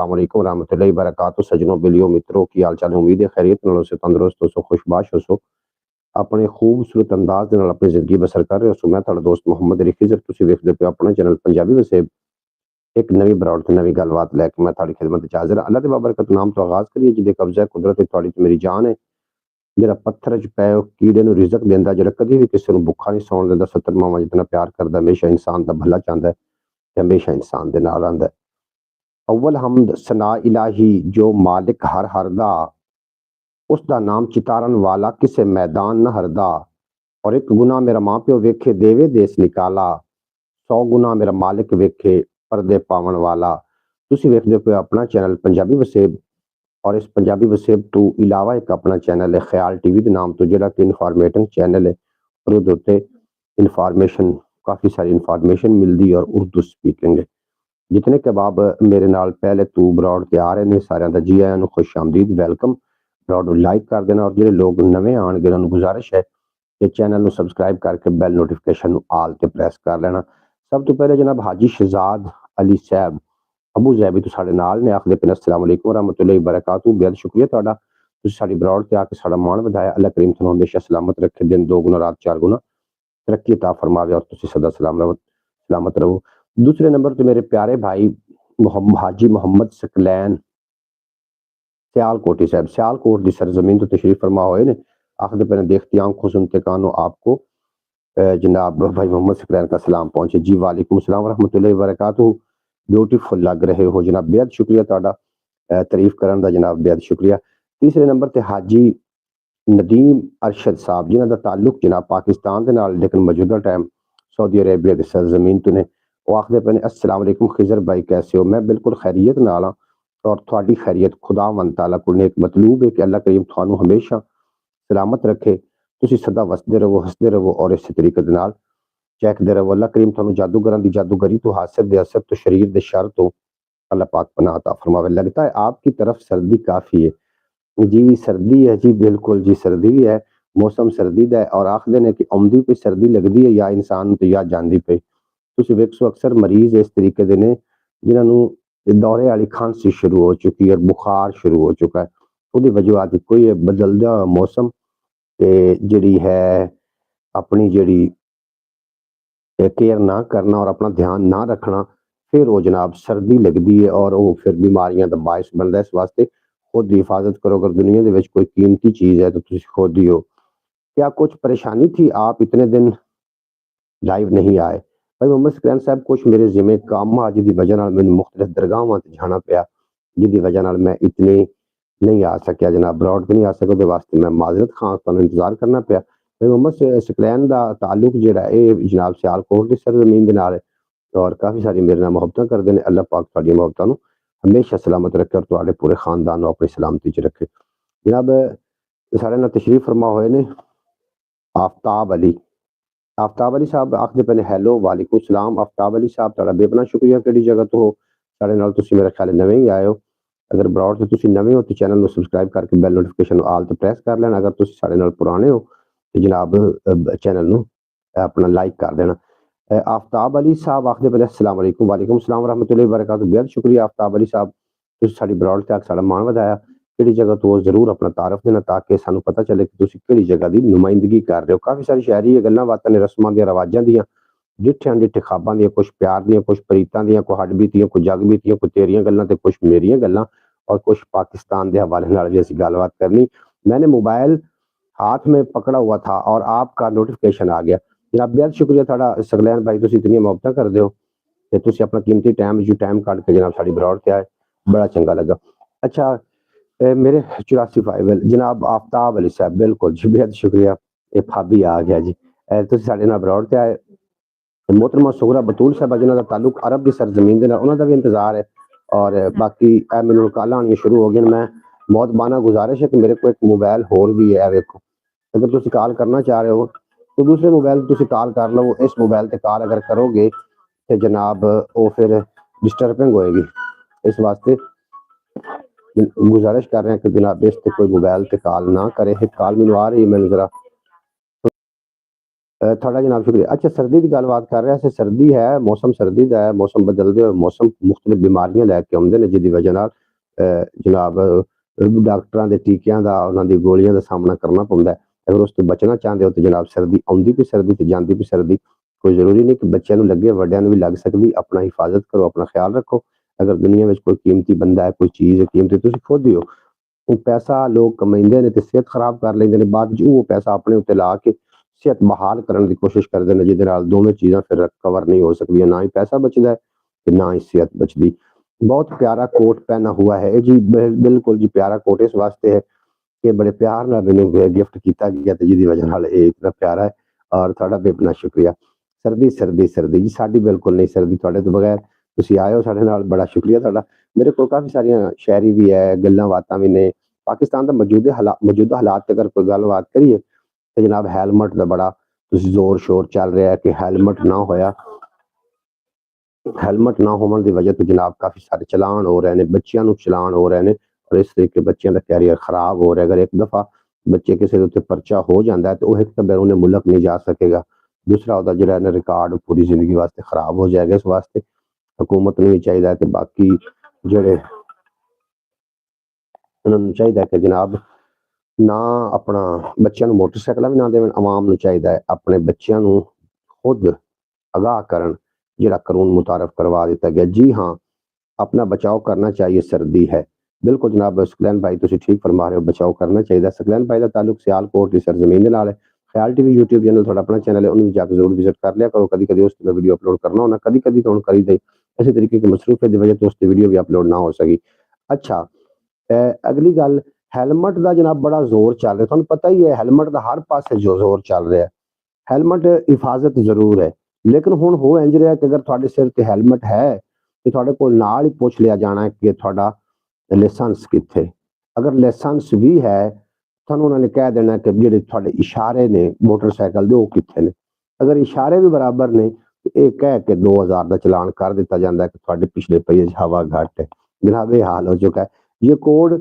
अस्सलाम वालेकुम रहमतुल्लाहि बरकातहू। सजनों बिलियो मित्रों की हाल चाल, उम्मीद है खैरियत नालों से तंदुरुस्त हो सो, खुशबाश हो सो, अपने खूबसूरत अंदाज दे नाल अपनी जिंदगी बसर कर रहे हो सो। मैं तुहाडा दोस्त मोहम्मद रिफी जब तुसीं वेखदे पे अपना चैनल पंजाबी वसेब, एक नवी बरौड़ ते नवी गलबात लैके मैं तुहाडी खिदमत च हाज़िर हां। अल्लाह दे बाबरकत नाम तो आगाज़ करिए जिहदे कब्ज़ा कुदरत तुहाडी ते मेरी जान है, जेहड़ा पत्थर च पए कीड़े नूं रिज़क देंदा, जेहड़ा कदी भी किसी नूं भुखा नहीं सौण दिंदा, 70 मावां जितना प्यार करदा, हमेशा इंसान दा भला चाहंदा है ते हमेशा इंसान दे नाल रहिंदा है। अव्वल हमद सना इलाही जो मालिक हर दा, उसका नाम चितारन वाला किसे मैदान न हरदा। और एक गुना मेरा मां प्यो वेखे देवे देस निकाला, 100 गुना मेरा मालिक वेखे पर्दे पावन वाला। तुसीं वेखदे पे अपना चैनल पंजाबी वसेब, और इस पंजाबी वसेब तो इलावा एक अपना चैनल है ख्याल टीवी के नाम तो, जेहड़ा कि इन्फॉर्मेटिव चैनल है और उहदे उत्ते इन्फॉर्मेशन काफ़ी सारी इन्फॉर्मेशन मिलदी और उर्दू स्पीकिंग है। जितने कबाब मेरे नाल पहले तू बरौड़ ते आ रहे ने, सारिआं दा जी आयां नूं, खुश आमदीद, वेलकम। बरौड़ नूं लाइक कर देना, और जिहड़े लोग नवें आणगे उन्हां नूं गुजारिश है कि चैनल नूं सबसक्राइब करके बैल नोटिफिकेशन नूं आल ते प्रेस कर लेना। सब तो पहले जनाब हाजी शहजाद अली साहब अबू ज़ैबी तो साडे नाल ने, आखदे पे अस्सलाम वालेकुम रहमतुल्लाहि बरकातहू। बेहद शुक्रिया तुहाडा, तुसीं साडी बरौड़ ते आके साडा मान वधाया। अल्लाह करीम तुहानूं हमेशा सलामत रखे, दिन 2 गुना रात 4 गुना तरक्की अता फरमावे, और तुसीं सदा सलामत रहो। दूसरे नंबर पे मेरे प्यारे भाई हाजी मोहम्मद सकलैन सियालकोटी साहब, सियालकोट की सरजमीन तो तशरीफ फरमा होए ने, आखदे पे देखती आंखों सुनते कानों आपको जनाब भाई मोहम्मद सकलैन का सलाम पहुंचे। जी वालेकुम सलाम रहमतुल्लाहि बरकातहू। ब्यूटीफुल लग रहे हो जनाब, बेहद शुक्रिया तुहाडा तारीफ करन दा जनाब, बेहद शुक्रिया। तीसरे नंबर ते हाजी नदीम अरशद साहब, जिन्हां दा ताल्लुक जनाब पाकिस्तान दे नाल लेकिन मौजूदा टाइम सऊदी अरेबिया की सरजमीन तो ने। वो आखदे पे अस्सलाम वालेकुम खिजर भाई कैसे हो? मैं बिल्कुल खैरियत नाल हां, और तुहाडी खैरियत खुदावंद तआला कोल नेक मतलूब है कि अल्लाह करीम तुहानूं हमेशा सलामत रखे, तुसीं सदा वसदे रहो, हसदे रहो, और इस तरीके दे नाल चहकदे रहो। अल्लाह करीम तुहानूं जादूगरां दी जादूगरी तो, हासद दे हसद तो, शरीर दे शर तो अल्लाह पाक पनाह अता फरमावे। लगता है आपकी तरफ सर्दी काफ़ी है। जी सर्दी है जी, बिल्कुल जी सर्दी भी है, मौसम सर्दी दा है, और आखदे ने कि औंदी पे सर्दी लगदी है या इंसान ते या जांदी पे। ਤੁਸੀਂ ਵੇਖੋ अक्सर मरीज इस तरीके ਦੇ ਨੇ ਜਿਨ੍ਹਾਂ ਨੂੰ ਦੌਰੇ ਵਾਲੀ ਖਾਂਸੀ शुरू हो चुकी है, बुखार शुरू हो चुका है। ਉਹਦੀ ਵਜੂਹਾਤ ਇੱਕੋ ਹੀ ਹੈ, ਬਦਲਦਾ ਮੌਸਮ ਤੇ ਜਿਹੜੀ ਹੈ ਆਪਣੀ ਜਿਹੜੀ केयर ना करना और अपना ध्यान ना रखना, फिर वो जनाब सर्दी लगती है और वो फिर बीमारियां का बायस बनता है। इस वास्ते खुद की हिफाजत करो, अगर दुनिया के कोई कीमती चीज़ है तो तुम खुद ही हो। क्या कुछ परेशानी थी, आप इतने दिन लाइव नहीं आए? भाई मोहम्मद सकलैन साहब, कुछ मेरे जिम्मे काम आ जिहदी वजह नाल मैनूं मुख्तलिफ दरगाहां ते जाना पिया, जिहदी वजह नाल मैं इतने नहीं आ सकिया जनाब, बरौड़ ते नहीं आ सकिया। उहदे वास्ते मैं माज़रत खां, तुहानूं इंतज़ार करना पिया। भाई मोहम्मद सकलैन दा ताल्लुक जिहड़ा है जनाब सियालकोट दी सरजमीन दे नाल है, और काफ़ी सारी मेरे नाल मुहब्बतां करदे ने। अल्लाह पाक तुहाडीआं मुहब्बतां नूं हमेशा सलामत रखे और तुहाडे पूरे खानदान नूं अपनी सलामती च रखे। जनाब साडे नाल तशरीफ फरमा होए ने आफ्ताब अली। आफ्ताब अली साहब आखदे पे ने हैलो, वालेकुम सलाम। आफ्ताब अली साहब तुहाडा बेपनाह शुक्रिया, किहड़ी जगह तो हो? साडे नाल तुसीं मेरा ख्याल है नवें ही आए हो। अगर बरौड़ से तुसीं नवें हो तो चैनल नूं सबसक्राइब करके बैल नोटिफिकेशन आल ते प्रेस कर लेना। अगर तुसीं साडे नाल पुराने हो तो जनाब चैनल नूं अपना लाइक कर देना। आफ्ताब अली साहब आखदे पे अस्सलाम वालेकुम। वालेकुम सलाम रहमतुल्लाहि बरकातहू। बेहद शुक्रिया आफ्ताब अली साहब, तुसीं साडी बरौड़ ते आके साडा मान वधाया। किहड़ी जगह तो हो जरूर अपना तारफ देना, ताकि सानूं पता चले कि तुसीं किहड़ी जगह दी नुमाइंदगी कर रहे हो। काफ़ी सारी शायरी गल्लां बातां ने, रस्मां दियां, रिवाजां दियां, डिठे अनडिठे ख्वाबां दियां, कुछ प्यार दियां, कुछ प्रीतां दियां, कोई हड्ड बीतियां, कोई जग बीतियां, कोई तेरियां गल्लां ते कुछ मेरियां गल्लां, और कुछ पाकिस्तान के हवाले नाल भी असीं गलबात करनी। मैंने मोबाइल हाथ में पकड़ा हुआ था और आपका नोटिफिकेशन आ गया। जनाब बेहद शुक्रिया तुहाडा सकलैन भाई, तुसीं इतनियां मुहब्बतां करदे हो ते तुसीं अपना कीमती टाइम कढ के जनाब साडी बरौड़ ते आए, बड़ा चंगा लगा। अच्छा मेरे 84 फाइवल जनाब आफ्ताब अली साहब, बिल्कुल जी, बेहद शुक्रिया। ये भाभी आ गया जी। तुसीं साडे नाल बरौड़ ते आए। मोहतरमा सुगरा बतूल साहबा, जिन्हां दा ताल्लुक अरब की सरजमीन दे नाल, उन्हां दा भी इंतजार है। और बाकी मैनूं कालां आनियां शुरू हो गईयां। मैं मौतबाना गुजारिश है कि मेरे को एक मोबाइल होर भी है, वेखो अगर तुसीं कॉल करना चाह रहे हो तो दूसरे मोबाइल तुसीं कॉल कर लो। इस मोबाइल ते कॉल अगर करोगे तो जनाब वो फिर डिस्टर्बिंग होएगी। इस वास्ते गुजारिश कर रहे हैं कि जनाब इस ते कोई मोबाइल ते कॉल ना करे। कॉल मैनूं आ रही है, मैनूं जरा ਤੁਹਾਡਾ ਜਨਾਬ ਸ਼ੁਕਰੀਆ। ਅੱਛਾ, ਸਰਦੀ ਦੀ ਗੱਲਬਾਤ ਕਰ ਰਿਹਾ ਸੀ। ਸਰਦੀ ਹੈ, ਮੌਸਮ ਸਰਦੀ ਦਾ ਹੈ, ਮੌਸਮ ਬਦਲਦੇ ਹੋਏ ਮੌਸਮ ਮੁਖਤਲਿਫ ਬਿਮਾਰੀਆਂ ਲੈ ਕੇ ਆਉਂਦੇ ਨੇ, ਜਿਹਦੀ ਵਜ੍ਹਾ ਨਾਲ ਜਨਾਬ ਡਾਕਟਰਾਂ ਦੇ ਟੀਕਿਆਂ ਦਾ, ਉਹਨਾਂ ਦੀ ਗੋਲੀਆਂ ਦਾ ਸਾਹਮਣਾ ਕਰਨਾ ਪੈਂਦਾ ਹੈ। ਅਗਰ ਉਸ ਤੋਂ ਬਚਣਾ ਚਾਹੁੰਦੇ ਹੋ ਤਾਂ ਜਨਾਬ ਸਰਦੀ ਆਉਂਦੀ ਵੀ ਸਰਦੀ ਤੇ ਜਾਂਦੀ ਵੀ ਸਰਦੀ, ਕੋਈ ਜ਼ਰੂਰੀ ਨਹੀਂ ਕਿ ਬੱਚਿਆਂ ਨੂੰ ਲੱਗੇ, ਵੱਡਿਆਂ ਨੂੰ ਵੀ ਲੱਗ ਸਕਦੀ। ਆਪਣਾ ਹਿਫਾਜ਼ਤ ਕਰੋ, ਆਪਣਾ ਖਿਆਲ ਰੱਖੋ। ਅਗਰ ਦੁਨੀਆ ਵਿੱਚ ਕੋਈ ਕੀਮਤੀ ਬੰਦਾ ਹੈ, ਕੋਈ ਚੀਜ਼ ਹੈ ਕੀਮਤੀ, ਤੁਸੀਂ ਖੁਦ ਹੀ ਹੋ। ਉਹ ਪੈਸਾ ਲੋਕ ਕਮਾਉਂਦੇ ਨੇ ਤੇ ਸਿਹਤ ਖਰਾਬ ਕਰ ਲੈਂਦੇ ਨੇ, ਬਾਅਦ 'ਚ ਉਹ ਪੈਸਾ ਆਪਣੇ ਉੱਤੇ ਲਾ ਕੇ ਸਿਹਤ ਬਹਾਲ ਕਰਨ ਦੀ ਕੋਸ਼ਿਸ਼ ਕਰਦੇ ਨੇ, ਜਿਹਦੇ ਨਾਲ ਦੋਵੇਂ ਚੀਜ਼ਾਂ ਫਿਰ ਕਵਰ ਨਹੀਂ ਹੋ ਸਕਦੀਆਂ, ਨਾ ਹੀ ਪੈਸਾ ਬਚਦਾ ਹੈ ਤੇ ਨਾ ਹੀ ਸਿਹਤ ਬਚਦੀ। ਬਹੁਤ ਪਿਆਰਾ ਕੋਟ ਪਹਿਨਾ हुआ है जी, बिल्कुल जी प्यारा कोट इस वास्ते है कि बड़े प्यार ਨਾਲ ਮੈਨੂੰ ਗਿਫਟ ਕੀਤਾ ਗਿਆ ਤੇ ਜਿਹਦੀ ਵਜ੍ਹਾ ਨਾਲ ਇਹ ਇਤਨਾ ਪਿਆਰਾ ਹੈ। ਔਰ ਤੁਹਾਡਾ ਬੇਪਨਾਹ ਸ਼ੁਕਰੀਆ। ਸਰਦੀ ਸਰਦੀ ਸਰਦੀ ਜੀ, ਸਾਡੀ ਬਿਲਕੁਲ ਨਹੀਂ ਸਰਦੀ ਤੁਹਾਡੇ ਤੋਂ ਬਗੈਰ। ਤੁਸੀਂ ਆਏ ਹੋ ਸਾਡੇ ਨਾਲ, ਬੜਾ ਸ਼ੁਕਰੀਆ ਤੁਹਾਡਾ। ਮੇਰੇ ਕੋਲ ਕਾਫੀ ਸਾਰੀਆਂ ਸ਼ਾਇਰੀ ਵੀ ਹੈ, ਗੱਲਾਂ ਬਾਤਾਂ ਵੀ ਨੇ। ਪਾਕਿਸਤਾਨ ਦਾ ਮੌਜੂਦਾ ਹਾਲਾਤ ਤੇ ਅਗਰ ਕੋਈ ਗੱਲਬਾਤ ਕਰੀਏ ਤੇ ਜਨਾਬ ਹੈਲਮਟ ਦਾ ਬੜਾ ਤੁਸੀਂ ਜ਼ੋਰ ਸ਼ੋਰ ਚੱਲ ਰਿਹਾ ਕਿ ਹੈਲਮਟ ਨਾ ਹੋਇਆ, ਹੈਲਮਟ ਨਾ ਹੋਣ ਦੀ ਵਜ੍ਹਾ ਤੋਂ ਜਨਾਬ ਕਾਫੀ ਸਾਰੇ ਚਲਾਨ ਹੋ ਰਹੇ ਨੇ, ਬੱਚਿਆਂ ਨੂੰ ਚਲਾਨ ਹੋ ਰਹੇ ਨੇ ਔਰ ਇਸ ਤਰੀਕੇ ਬੱਚਿਆਂ ਦਾ ਕੈਰੀਅਰ ਖਰਾਬ ਹੋ ਰਿਹਾ। ਅਗਰ ਇੱਕ ਦਫਾ ਬੱਚੇ ਕਿਸੇ ਦੇ ਉੱਤੇ ਪਰਚਾ ਹੋ ਜਾਂਦਾ ਹੈ ਤੇ ਉਹ ਇੱਕ ਤਾਂ ਬੈਰੂਨੇ ਮੁਲਕ ਨਹੀਂ ਜਾ ਸਕੇਗਾ, ਦੂਸਰਾ ਉਹਦਾ ਜਿਹੜਾ ਨਾ ਰਿਕਾਰਡ ਪੂਰੀ ਜ਼ਿੰਦਗੀ ਵਾਸਤੇ ਖਰਾਬ ਹੋ ਜਾਏਗਾ। ਇਸ ਵਾਸਤੇ ਹਕੂਮਤ ਨੂੰ ਵੀ ਚਾਹੀਦਾ ਤੇ ਬਾਕੀ ਜਿਹੜੇ ਉਹਨਾਂ ਨੂੰ ਚਾਹੀਦਾ ਕਿ ਜਨਾਬ ਨਾ ਆਪਣਾ ਬੱਚਿਆਂ ਨੂੰ ਮੋਟਰਸਾਈਕਲਾਂ ਵੀ ਨਾ ਦੇਵਣ। ਆਵਾਮ ਨੂੰ ਚਾਹੀਦਾ ਹੈ ਆਪਣੇ ਬੱਚਿਆਂ ਨੂੰ ਖੁਦ आगाह ਕਰਨ, ਜਿਹੜਾ ਕਾਨੂੰਨ ਮੁਤਾਰਫ ਕਰਵਾ ਦਿੱਤਾ ਗਿਆ। ਜੀ हाँ, अपना बचाव करना चाहिए, सर्दी है। बिल्कुल जनाब सकलैन भाई, तुम ठीक फरमा रहे हो, बचाव करना चाहिए। सकलैन भाई का ताल्लुक सियालकोट की सरजमीन के नाल है। ख्याल टीवी यूट्यूब चैनल थोड़ा अपना चैनल है, उन्होंने जाकर जरूर विजिट कर लिया करो। कभी कभी उस पर वीडियो अपलोड करना होना, कभी कभी तो करी दे इसी तरीके की मसरूफियत की वजह तो उस पर वीडियो भी अपलोड ना हो सकी। अच्छा, अगली गल हैलमट का जनाब बड़ा जोर चल रहा, थोड़ा पता ही है हैलमट का हर पास जो जोर चल रहा है। हैलमट हिफाजत जरूर है, लेकिन हुण हो इंज रहा कि अगर थोड़े सिर ते हैलमट है तो थोड़े को नाल ही पुछ लिया जाना है कि थोड़ा लाइसेंस कित्थे। अगर लाइसेंस भी है थानू उन्होंने कह देना कि जिहड़े थोड़े इशारे ने मोटरसाइकिल दे वो कित्थे ने। अगर इशारे भी बराबर ने तो ये कह के 2000 का चलान कर दिता जाता है कि थोड़े पिछले पहिए हवा घट है। जनाब ये हाल हो चुका है। ये कोड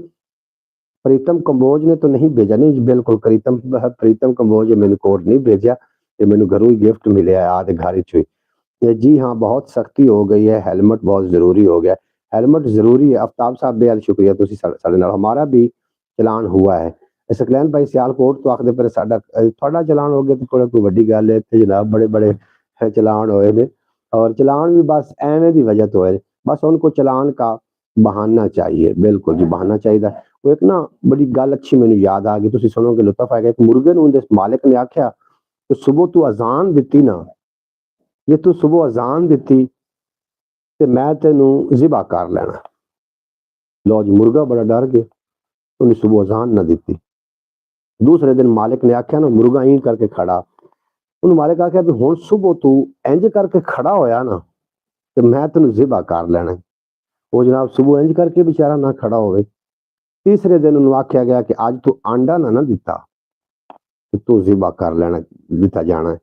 प्रीतम कंबोज ने तो नहीं भेजा, नहीं बिल्कुल प्रीतम कंबोज मैंने कोड नहीं भेजा, ये मैंने घरों ही गिफ्ट मिले आधे घर च। जी हाँ, बहुत सख्ती हो गई है, हेलमेट बहुत जरूरी हो गया। हेलमेट जरूरी है। आफ्ताब साहब बेहद शुक्रिया, तुसी साडे नाल, हमारा भी चलान हुआ है। सकलैन भाई सियालकोट तो आखदे पर साडा थोड़ा चलान हो गया तो कोई वड्डी गल है। इत्थे जनाब बड़े बड़े चलान होए ने और चलान भी बस एवें दी वजह तो है, बस उनको चलान का बहाना चाहिए। बिल्कुल जी, बहाना चाहिए। वो एक ना बड़ी गल अच्छी मैनू याद आ गई, तुसी सुनोगे लुत्फ आएगा। एक मुर्गे नूं उहदे मालिक ने आख्या कि सुबह तू अजान दिती ना, जे तू सुबह अजान दिती ते मैं तेनू जिबा कर लेना। लो जी, मुर्गा बड़ा डर गया, उन्हें सुबह अजान ना दी। दूसरे दिन मालिक ने आख्या ना, मुर्गा इंज करके खड़ा, उन्हें मालिक आख्या भी हुण सुबह तू इंज करके खड़ा होया ना ते मैं तेनू जिबा कर लेना। वो जनाब सुबह इंज करके बेचारा ना खड़ा होवे। तीसरे दिन उन्हें आख्या गया कि अज तू आंडा ना दिता तो तू जिबा कर लेना, दिता जाना है।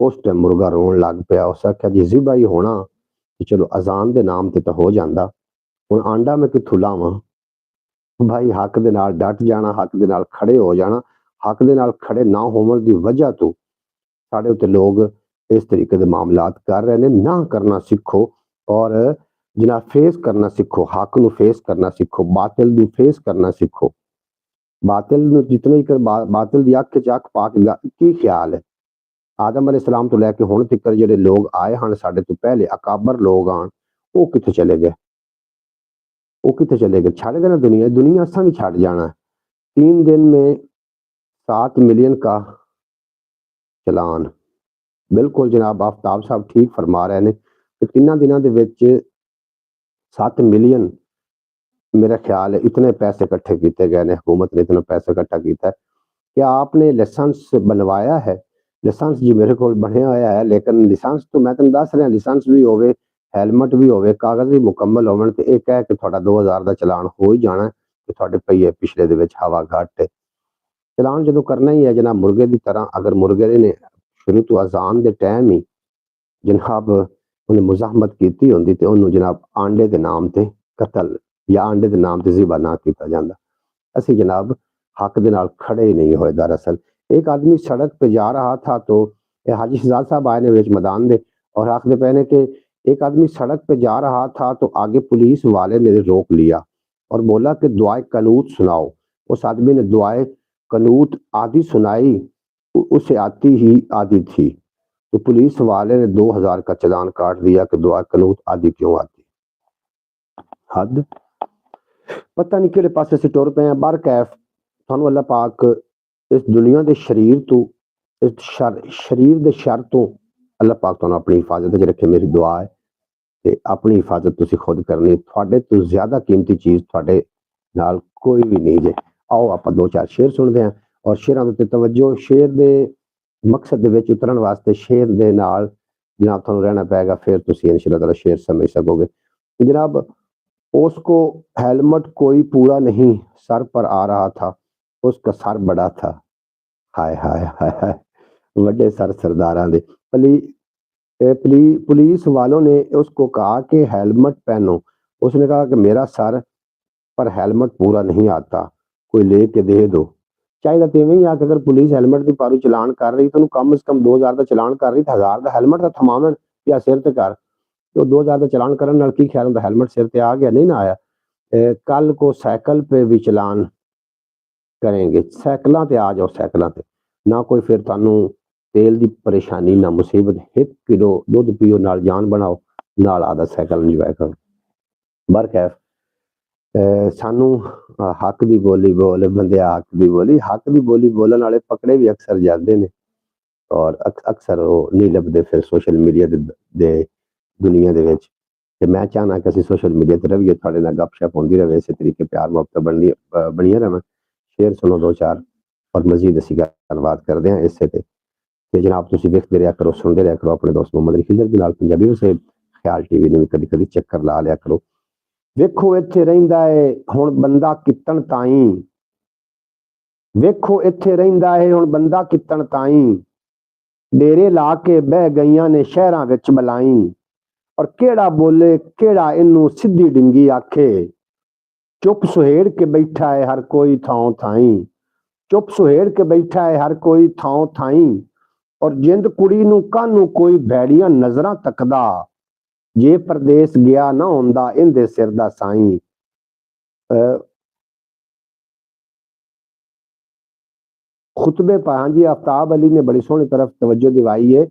उस टाइम मुर्गा रोन लग पिया। उस आख्या जी जिबा ही होना तो चलो अजान के नाम ते तो हो जाता, हुण आंडा मैं कित्थों लावां। भाई हक दे नाल डट जाना, हक दे नाल खड़े हो जाना। हक दे नाल खड़े ना होवन दी वजह तो साडे उत्ते लोग इस तरीके दे मामलात कर रहे ने। ना करना सीखो और जनाब फेस करना सीखो, हक नूं फेस करना सीखो, बातिल नूं फेस करना सीखो। बातिल नूं जितने ही कर बातिल दी अख च अख पा के की ख्याल है। आदम अलैहिस्सलाम तो लैके हुण तिकर जिहड़े लोग आए हन साडे तो पहले अकाबर लोग आन, वो कित्थे चले गए? वो कित्थे चले गए? छड़ गए ना दुनिया। दुनिया असां भी छड़ जाना है। 3 दिन में 7 मिलियन का चलान। बिल्कुल जनाब आफ्ताब साहब ठीक फरमा रहे ने कि 3 दिनां दे विच 7 मिलियन मेरा ख्याल है इतने पैसे इकट्ठे किए गए ने, हुकूमत ने इतना पैसा इकट्ठा किया है। क्या आपने लाइसेंस बनवाया है? लाइसेंस जी मेरे को बनया होया है, लेकिन लाइसेंस तो मैं तेन दस रहा, लाइसेंस भी होवे, हैलमेट भी होवे, कागज भी मुकम्मल होवन ते इह कह के तुहाडा 2000 का चलान हो ही जाना कि तुहाडे पहिए पिछले दे विच हवा घट है। चलान जदों करना ही है जनाब मुर्गे की तरह, अगर मुर्गे ने शुरू तो अजान के टाइम ही जनाब उन्हें मुजाहमत की होंदी ते उन्होंने जनाब आंडे के नाम से कतल या आंडे के नाम से जिबा ना किया जाता। असी जनाब हक दे नाल खड़े ही नहीं हुए। दरअसल एक आदमी सड़क पे जा रहा था तो हाजी शहजाद साहब आए ने विच मैदान दे और आखदे पे ने कि एक आदमी सड़क पे जा रहा था तो आगे पुलिस वाले ने रोक लिया और बोला कि दुआए कनूत सुनाओ। उस आदमी ने दुआए कनूत आधी सुनाई, उसे आती ही आधी थी। तो पुलिस वाले ने 2000 का चालान काट दिया कि दुआ कनूत आधी क्यों आती। हद पता नहीं किहड़े पासे असीं टुर पे हैं। बरकैफ सानू अल्लाह पाक इस दुनिया के शरीर तो इस शरीर के शर तो अल्लाह पाक तुहानू अपनी हिफाजत च रखे। मेरी दुआ है कि अपनी हिफाजत तुसीं खुद करनी, तुहाडे तो ज्यादा कीमती चीज तुहाडे नाल कोई भी नहीं जे। आओ आपां दो चार शेर सुनते हैं और शेरां दे उत्ते तवज्जो, शेर दे मकसद दे विच उतरन वास्ते शेर दे नाल जनाब तुहानू रहना पेगा, फिर तुसीं इंशाअल्लाह ताला शेर समझ सकोगे। जनाब उसको हेलमेट कोई पूरा नहीं सर पर आ रहा था, उसका सर बड़ा था। हाय हाय हाय हाय, बड़े सर सरदारां दे। पुलिस वालों ने उसको कहा कि हेलमेट पहनो। उसने कहा कि मेरा सर पर हेलमेट पूरा नहीं आता, कोई लेके दे दो। चाहिए तो इवें ही आ कि अगर पुलिस हेलमेट की पारू चलान कर रही तो कम से कम 2000 का चलान कर रही, 1000 का हेलमेट का थमावन या सिर ते कर। तो 2000 का चलान करने नाल की ख्याल हुंदा हेलमेट सिर ते आ गया, नहीं ना आया। कल को साइकिल पे भी चलान करेंगे, साइकिलों ते आ जाओ, साइकिलों ते ना कोई फिर तुहानू तेल की परेशानी ना मुसीबत। 1 किलो दुध पियो, नाल जान बनाओ, नाल आदा साइकिल इंजॉय करो। बरखैफ सानू हक की बोली बोल बंदे, हक की बोली, हक की बोली बोलन वाले पकड़े भी अक्सर जाते हैं और अक्सर वो नहीं लभदे फिर सोशल मीडिया दे दुनिया दे विच। ते मैं चाहना कि असीं सोशल मीडिया ते रहिए, तुहाडे नाल गपशप होंदी रहे, इस तरीके प्यार मुहब्बत बनिया रहन। शेर सुनो दो चार और मजीद असीं गलबात करदे हां इसे ते जनाब तुसीं वेखदे रहा करो, सुनदे रहा करो अपने दोस्त मोहम्मद खिजर दे नाल पंजाबी वसे ख्याल टीवी नूं कदी कदी चक्कर ला लिया करो। वेखो इत्थे रहिंदा है हुण बंदा कितन ताईं, वेखो इत्थे रहिंदा है हुण बंदा कितन ताईं, डेरे ला के बह गईयां ने शहरां विच बलाईं, और केड़ा बोले केड़ा इनू सीधी डिंगी आखे, चुप सुहेड़ के बैठा है हर कोई थां थाई, चुप सुहेड़ के बैठा है हर कोई थां थाई, और जिंद कुड़ी नू कानू कोई भैड़ियां नजरां तकदा, जे परदेस गया ना हुंदा इंदे सिर दा साईं। खुतबे पर हाँ जी, आफ्ताब अली ने बड़ी सोहनी तरफ तवज्जो दिवाई है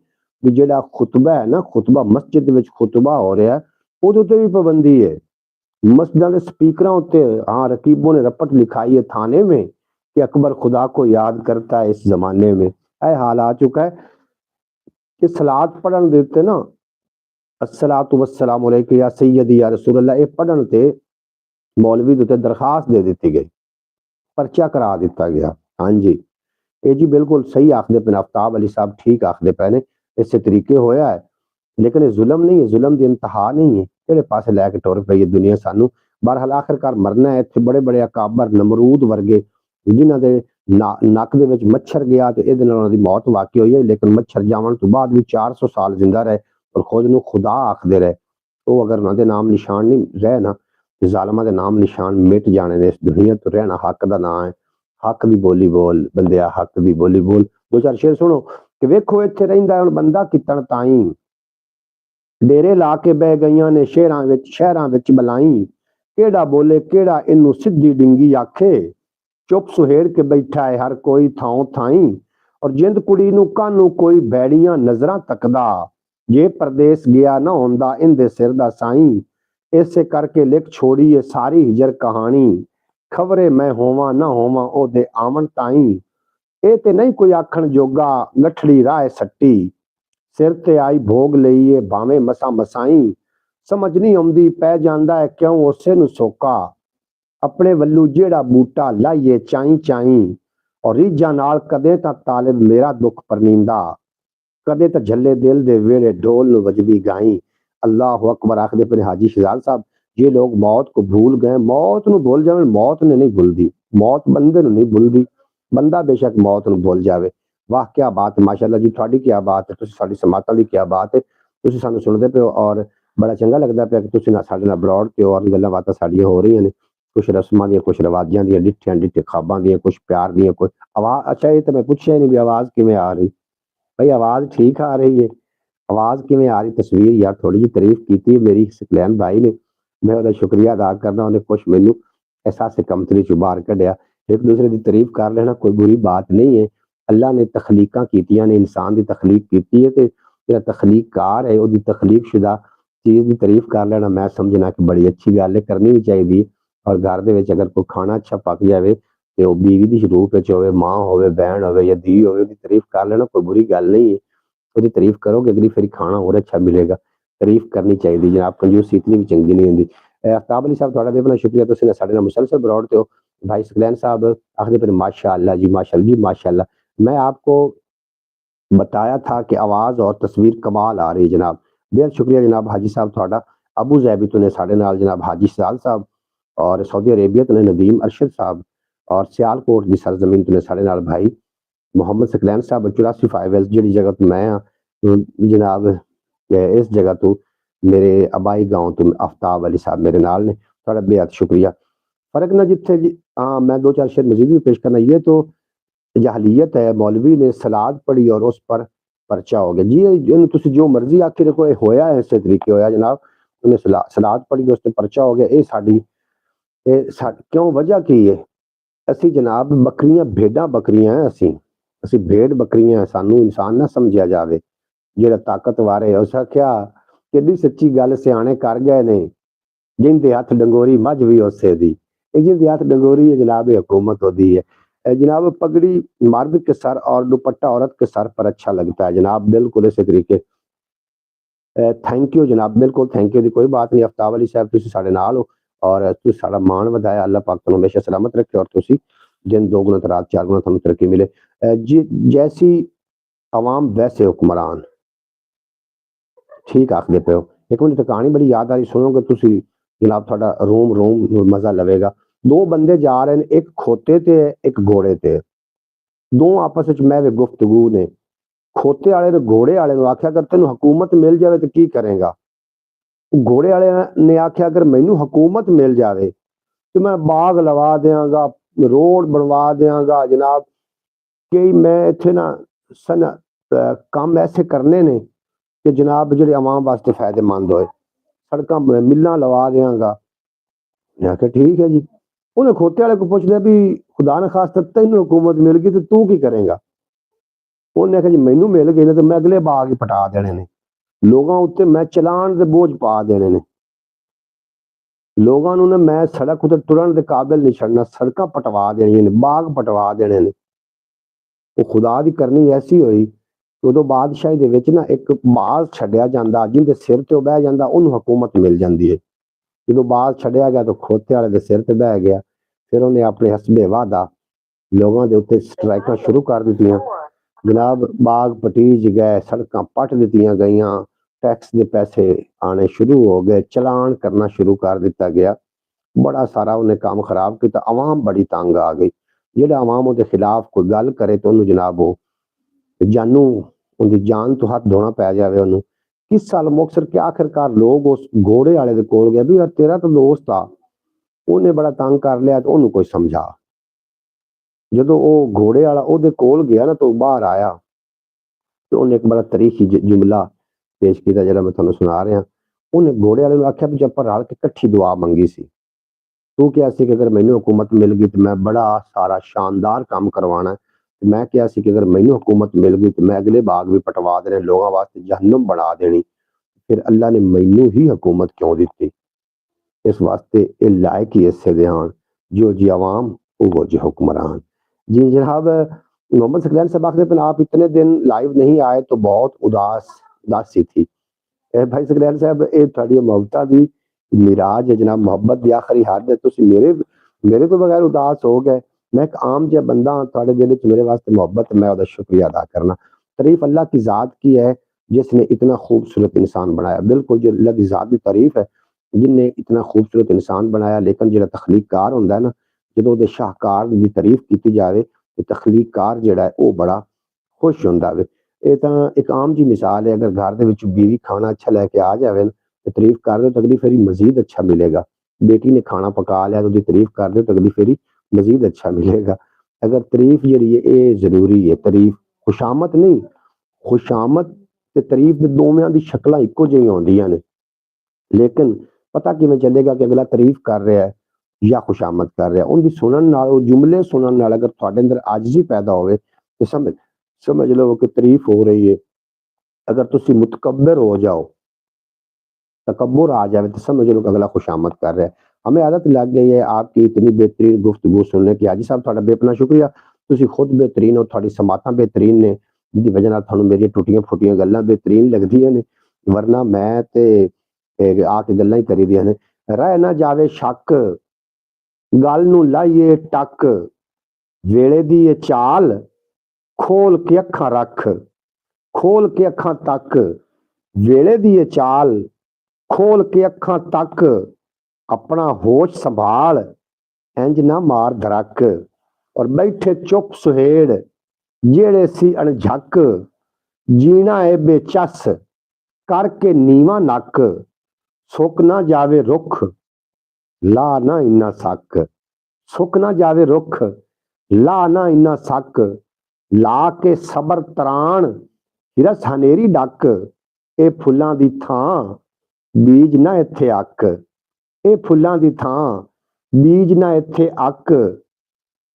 भी जेड़ा खुतबा है ना, खुतबा मस्जिद विच खुतबा हो रहा है उहदे ते भी पाबंदी है। मस्जिदां दे स्पीकरां उत्ते हाँ रकीबों ने रपट लिखाई है थाने में कि अकबर खुदा को याद करता है इस जमाने में। ऐ हाल आ चुका है कि सलात पढ़न देते ना, अस्सलातु वस्सलामु अलैका या सय्यदी या रसूल अल्लाह, ये पढ़न ते मौलवी दे उत्ते दरखास्त दे दी गई, पर्चा करा दिता गया। हाँ जी, ये जी बिल्कुल सही आखदे पे आफ्ताब अली साहब, ठीक आखदे पे ने, इस तरीके होया है। लेकिन ये जुल्म नहीं है, जुल्म की इंतहा नहीं है, किहड़े पासे लैके टुर पई है दुनिया सानू। बहरहाल आखिरकार मरना है। इत्थे बड़े बड़े अकाबर नमरूद वर्गे जिन्हां दे नक दे विच मच्छर गया तो इहदे नाल उहनां दी मौत वाकई होई है, लेकिन मच्छर जावन तो बाद भी 400 साल जिंदा रहे और खुद नूं खुदा आखदे रहे। वो अगर उहनां दे नाम निशान नहीं रहे ना तो जालिमां दे नाम निशान मिट जाने ने। इस दुनिया तो रहना हक दा नां है। हक दी बोली बोल बंदिया, हक दी बोली बोल। दो चार शेर सुनो कि वेखो इत्थे रहिंदा हुण बंदा कितन ताईं, डेरे ला के बह गईयां ने शहरां विच बलाईं, केड़ा बोले केड़ा इनू सीधी डिंगी आखे, चुप सुहेड़ के बैठा है हर कोई थां थाई, और जिंद कुड़ी नू कानू कोई भैड़ियां नजरां तकदा, जे परदेस गया ना हुंदा इंदे सिर दा साईं। इसे करके लिख छोड़ी है सारी हिजर कहानी, खबरे मैं होवां ना होवां ओदे आवन ताईं। ए ते नहीं कोई आखण जोगा गठड़ी राह सट्टी, सिर ते आई भोग लईए भावें मसा मसाई, समझ नहीं आउंदी पै जांदा है क्यों उसे नू सोका, अपने वल्लू जेड़ा बूटा लाइए चाई चाई, और रीझां नाल कदे तां तालिब मेरा दुख परनींदा, कदे तां झल्ले दिल दे वेड़े ढोल नू वजदी गाई। अल्लाह अकबर आखदे पे हाजी शहजाद साहब, ये लोग मौत को भूल गए, मौत नू भूल जावे, मौत ने नहीं भूलदी, मौत बंदे नू नहीं भूलदी, बंदा बेशक मौत नू भूल जावे। वाह क्या बात है, माशाअल्लाह जी, तुहाडी क्या बात है, तुसीं साडी समातां दी क्या बात है, तुसीं सानू सुणदे पे हो और बड़ा चंगा लगदा पिया कि तुसीं साडे नाल बरौड़ ते हो और गल्लां बातां साडियां हो रहीआं ने, कुछ रस्मां दियां, कुछ रिवाजां दियां, डिठियां डिठे ख्वाबां दियां, कुछ प्यार दियां, कुछ आवाज़। अच्छा ये तो मैं पुछया ही नहीं भी आवाज़ किवें आ रही। भाई आवाज ठीक आ रही है? आवाज किवें आ रही? तस्वीर यार थोड़ी जी तारीफ की मेरी सकलैन भाई ने, मैं ਉਹਦਾ ਸ਼ੁਕਰੀਆ ਅਦਾ ਕਰਨਾ, ਉਹਨੇ ਕੁਛ ਮੈਨੂੰ एहसास कमतरी चो बाहर कढ़िया। एक दूसरे की तारीफ कर लेना कोई बुरी बात नहीं है। अल्लाह ने तखलीका कीतियां ने, इंसान की तखलीक की है, तो जो तखलीककार है वो तखलीक शुदा चीज़ की तारीफ कर लेना मैं समझना कि बड़ी अच्छी गल है, करनी भी चाहिए। और घर दे विच अगर कोई खाना अच्छा पक जाए तो बीवी की रूप हो, माँ हो, बहन हो या धी हो, तारीफ कर लेना कोई बुरी गल नहीं है। ਉਹਦੀ ਤਾਰੀਫ ਕਰੋਗੇ ਅਗਲੀ ਫੇਰੀ ਖਾਣਾ ਹੋਰ ਅੱਛਾ ਮਿਲੇਗਾ। ਤਾਰੀਫ ਕਰਨੀ ਚਾਹੀਦੀ ਜਨਾਬ, ਕੰਜੂਸੀ ਇਤਨੀ ਵੀ ਚੰਗੀ नहीं ਹੁੰਦੀ। आफ्ताब अली साहब ਤੁਹਾਡਾ ਬੇਪਨਾ ਸ਼ੁਕਰੀਆ, ਤੁਸੀਂ ਸਾਡੇ ਨਾਲ मुसलसल बरौड़ ते हो। भाई सकलैन साहब आखिर पर माशाअल्लाह जी, माशाअल्लाह जी, माशाअल्लाह। मैं आपको बताया था कि आवाज़ और तस्वीर कमाल आ रही है जनाब। बेहद शुक्रिया जनाब हाजी साहब ਤੁਹਾਡਾ। अबू ज़ैबी तो ने साढ़े नाल जनाब हाजी साल साहब, और सऊदी अरेबिया तो ने नदीम अरशद साहब, और सियालकोट की सरजमीन तो ने साढ़े नाल भाई मोहम्मद सकलैन साहब 84 फाइव जी जगह तो मैं हाँ जनाब, इस जगह तो मेरे आबाई गांव तो आफ्ताब अली साहब मेरे नाल ने, थोड़ा बेहद शुक्रिया। फर्क ना जिथे हाँ, मैं दो चार शेर मजीद भी पेश करना। ये तो जाहलीत है, मौलवी ने सलाद पढ़ी और उस पर परचा हो गया जी। इन्हें तुसी जो मर्जी आखी रखो, ये होया इस तरीके होया जनाब, उन्हें सलाद पढ़ी उस पर परचा हो गया। ये साडी क्यों वजह की है? ਅਸੀਂ ਜਨਾਬ ਬੱਕਰੀਆਂ ਭੇਡਾਂ ਬੱਕਰੀਆਂ ਹੈ, ਅਸੀਂ ਭੇਡ ਬੱਕਰੀਆਂ, ਸਾਨੂੰ ਇਨਸਾਨ ਨਾ ਸਮਝਿਆ ਜਾਵੇ। ਜਿਹੜਾ ਤਾਕਤਵਰ ਹੈ ਉਸ ਆਖਿਆ ਕਿੱਡੀ ਸੱਚੀ ਗੱਲ ਸਿਆਣੇ ਕਰ ਗਏ ਨੇ, ਜਿੰਦੇ ਹੱਥ ਡੰਗੋਰੀ ਮੱਝ ਵੀ ਉਸੇ ਦੀ। ਇਹ जिंदे हाथ डंगोरी है जनाब, ये हुकूमत होती है जनाब। पगड़ी मर्द के सर और दुपट्टा औरत के सर पर अच्छा लगता है जनाब, बिल्कुल इसी तरीके। थैंक यू जनाब, बिल्कुल थैंक यू दी कोई बात नहीं। आफ्ताब अली साहब तुसी साडे नाल हो और तुसी साडा मान वधाया, अल्लाह पाक तुहानू हमेशा सलामत रखे और तुसी दिन दोगुना तो रात चार गुना तुहानू तरक्की मिले। जी जैसी अवाम वैसे हुक्मरान, ठीक आखदे पे हो। एक मिनट कहानी बड़ी याद आ रही, सुनोगे तुसी जनाब, थोड़ा रोम रोम मजा लवेगा। दो बंदे जा रहे हैं, एक खोते ते एक घोड़े ते, दो आपस विच महवे गुफ्तगू ने। खोते वाले ने घोड़े वाले ने आख्या अगर तेन हुकूमत मिल जाए तो की करेगा? घोड़े वाले ने आख्या अगर मैनू हुकूमत मिल जाए तो मैं बाग लवा देंगा, रोड बनवा देंगा जनाब, कि मैं इत्थे ना सन काम ऐसे करने ने कि जनाब जो आवाम वास्ते फायदेमंद होए, सड़क मिलना लवा देंगा। मैं आख्या ठीक है जी। उन्हें खोते वाले को पूछ लिया भी खुदा न खास तेन हुकूमत मिल गई तो तू की करेगा? उन्हें आख्या जी मैनू मिल गई ना तो मैं अगले बाग ही पटा देने ने, लोगों उत्ते मैं चलान दे बोझ पा देने ने, लोगों ने मैं सड़क उत्ते तुरन दे काबिल नहीं छड़ना, सड़क पटवा देनियां ने, बाग पटवा देने ने। वो खुदा की करनी ऐसी हुई उदों बादशाही दे विच ना एक बाज छड्डिया जांदा, जिंदे सिर ते बह जांदा उन्हें हुकूमत मिल जाती है। जो बाज छड्डिया गया तो खोते वाले दे सिर ते बह गया। फिर उन्हें अपने हसबे वादा लोगों के उत्ते स्ट्राइकां शुरू कर दित्तियां जनाब, बाग पटीज गए, सड़क पट दित्तियां गईयां, टैक्स के पैसे आने शुरू हो गए, चलान करना शुरू कर दिता गया। बड़ा सारा उन्हें काम खराब किया, आवाम बड़ी तंग आ गई। जेड़ा आवाम उहदे खिलाफ कोई गल करे तो उन्हें जनाब वो जानू उनकी जान तो हाथ धोना पै जाए उन्होंने। किस साल मुक्तसर के आखिरकार लोग उस घोड़े वाले दे कोल गए भी तेरा तो दोस्त आ, उन्हें बड़ा तंग कर लिया तो उन्होंने कोई समझा। जो वो घोड़े वाला ओदे कोल गया ना तो बाहर आया तो उन्हें एक बड़ा तरीकी जुमला पेश किया जो मैं तुहानू सुना रहा। उन्हें घोड़े वाले आख्या भी जब रल के कट्ठी दुआ मंगी सी, तू क्या सी कि अगर मैनू हुकूमत मिल गई तो मैं बड़ा सारा शानदार काम करवाना है। मैं क्या सी कि अगर मैनू हुकूमत मिल गई तो मैं अगले बाग भी पटवा देने, लोगों वास्ते जहन्नुम बना देनी। फिर अल्लाह ने मैनू ही हुकूमत क्यों दी? इस वास्ते ये लायक ही इससे ध्यान, जो जी अवाम वो जी हुक्मरान। जी जनाब, मोहम्मद सकलैन साहब आखिर आप इतने दिन लाइव नहीं आए तो बहुत उदासी थी। भाई सकलैन साहब ये थोड़ी मुहब्बत दी मिराज है जनाब, मुहब्बत की आखिरी हद है। तुसी मेरे तो बगैर उदास हो गए। मैं एक आम जिहा बंदा हाँ, तुहाडे दिल च मेरे वास्ते मुहब्बत, मैं उसका शुक्रिया अदा करना। तारीफ अल्लाह की जात की है जिसने इतना खूबसूरत इंसान बनाया। बिल्कुल जो अल्लाह की जात की तारीफ है जिन्हें इतना खूबसूरत इंसान बनाया। लेकिन जो तखलीककार होंदा है ना, जो उसके शाहकार की तारीफ की जाए तो तखलीककार जिहड़ा है वो बड़ा खुश होंदा वे। ये तो एक आम जी मिसाल है, अगर घर दे विच बीवी खाना अच्छा लैके आ जाए तो तारीफ कर दो तो अगली फेरी मजीद अच्छा मिलेगा। बेटी ने खाना पका लिया तो उसकी तारीफ कर दो तो अगली फेरी मजीद अच्छा मिलेगा। अगर तारीफ जी है ये जरूरी है, तारीफ खुशामत नहीं, खुशामद ते तारीफ दे दोवें दी शक्लां इक्को जिहियां होंदियां ने, लेकिन पता किवें चलेगा कि अगला तारीफ कर रहा है या खुशामद कर रहा है? उनकी सुनन नाल, वो जुमले सुनन नाल अगर तुहाडे अंदर आजिज़ी पैदा होवे तो समझ लो कि तारीफ हो रही है। अगर तुसी मुतकब्बिर हो जाओ, तकब्बुर आ जाए तो समझ लो कि अगला खुशामद कर रहा है। हमें आदत लग गई है आपकी इतनी बेहतरीन गुफ्तगू सुनने की। हाजी साहब तुहाडा बेपना शुक्रिया, तुसी खुद बेहतरीन हो, तुहाडी समातां बेहतरीन ने, जिहदी वजह नाल तुहानूं मेरियां टुटियां फुटियां गल्लां बेहतरीन लगदियां ने, वरना मैं ते आके गल्लां ही करी दियां ने। रह ना जावे शक, गल नूं लाइए टक, वेले दी ये चाल, खोल के अखां रख, खोल के अखां तक, वेले दी ये चाल, खोल के अखां तक, अपना होश संभाल, इंज ना मार धड़क, और बैठे चुप सुहेड़, जेड़े सी अणझक, जीना है बेचस, करके नीवा नक, सुक ना जावे रुख, ला ना इन्ना सक, सुक ना जावे रुख, ला ना इन्ना सक, ला के सबर तरान, हिरस हनेरी डक, ए फुल्लां दी थां, बीज ना इत्थे अक, ए फुल्लां दी थां, बीज ना इत्थे अक,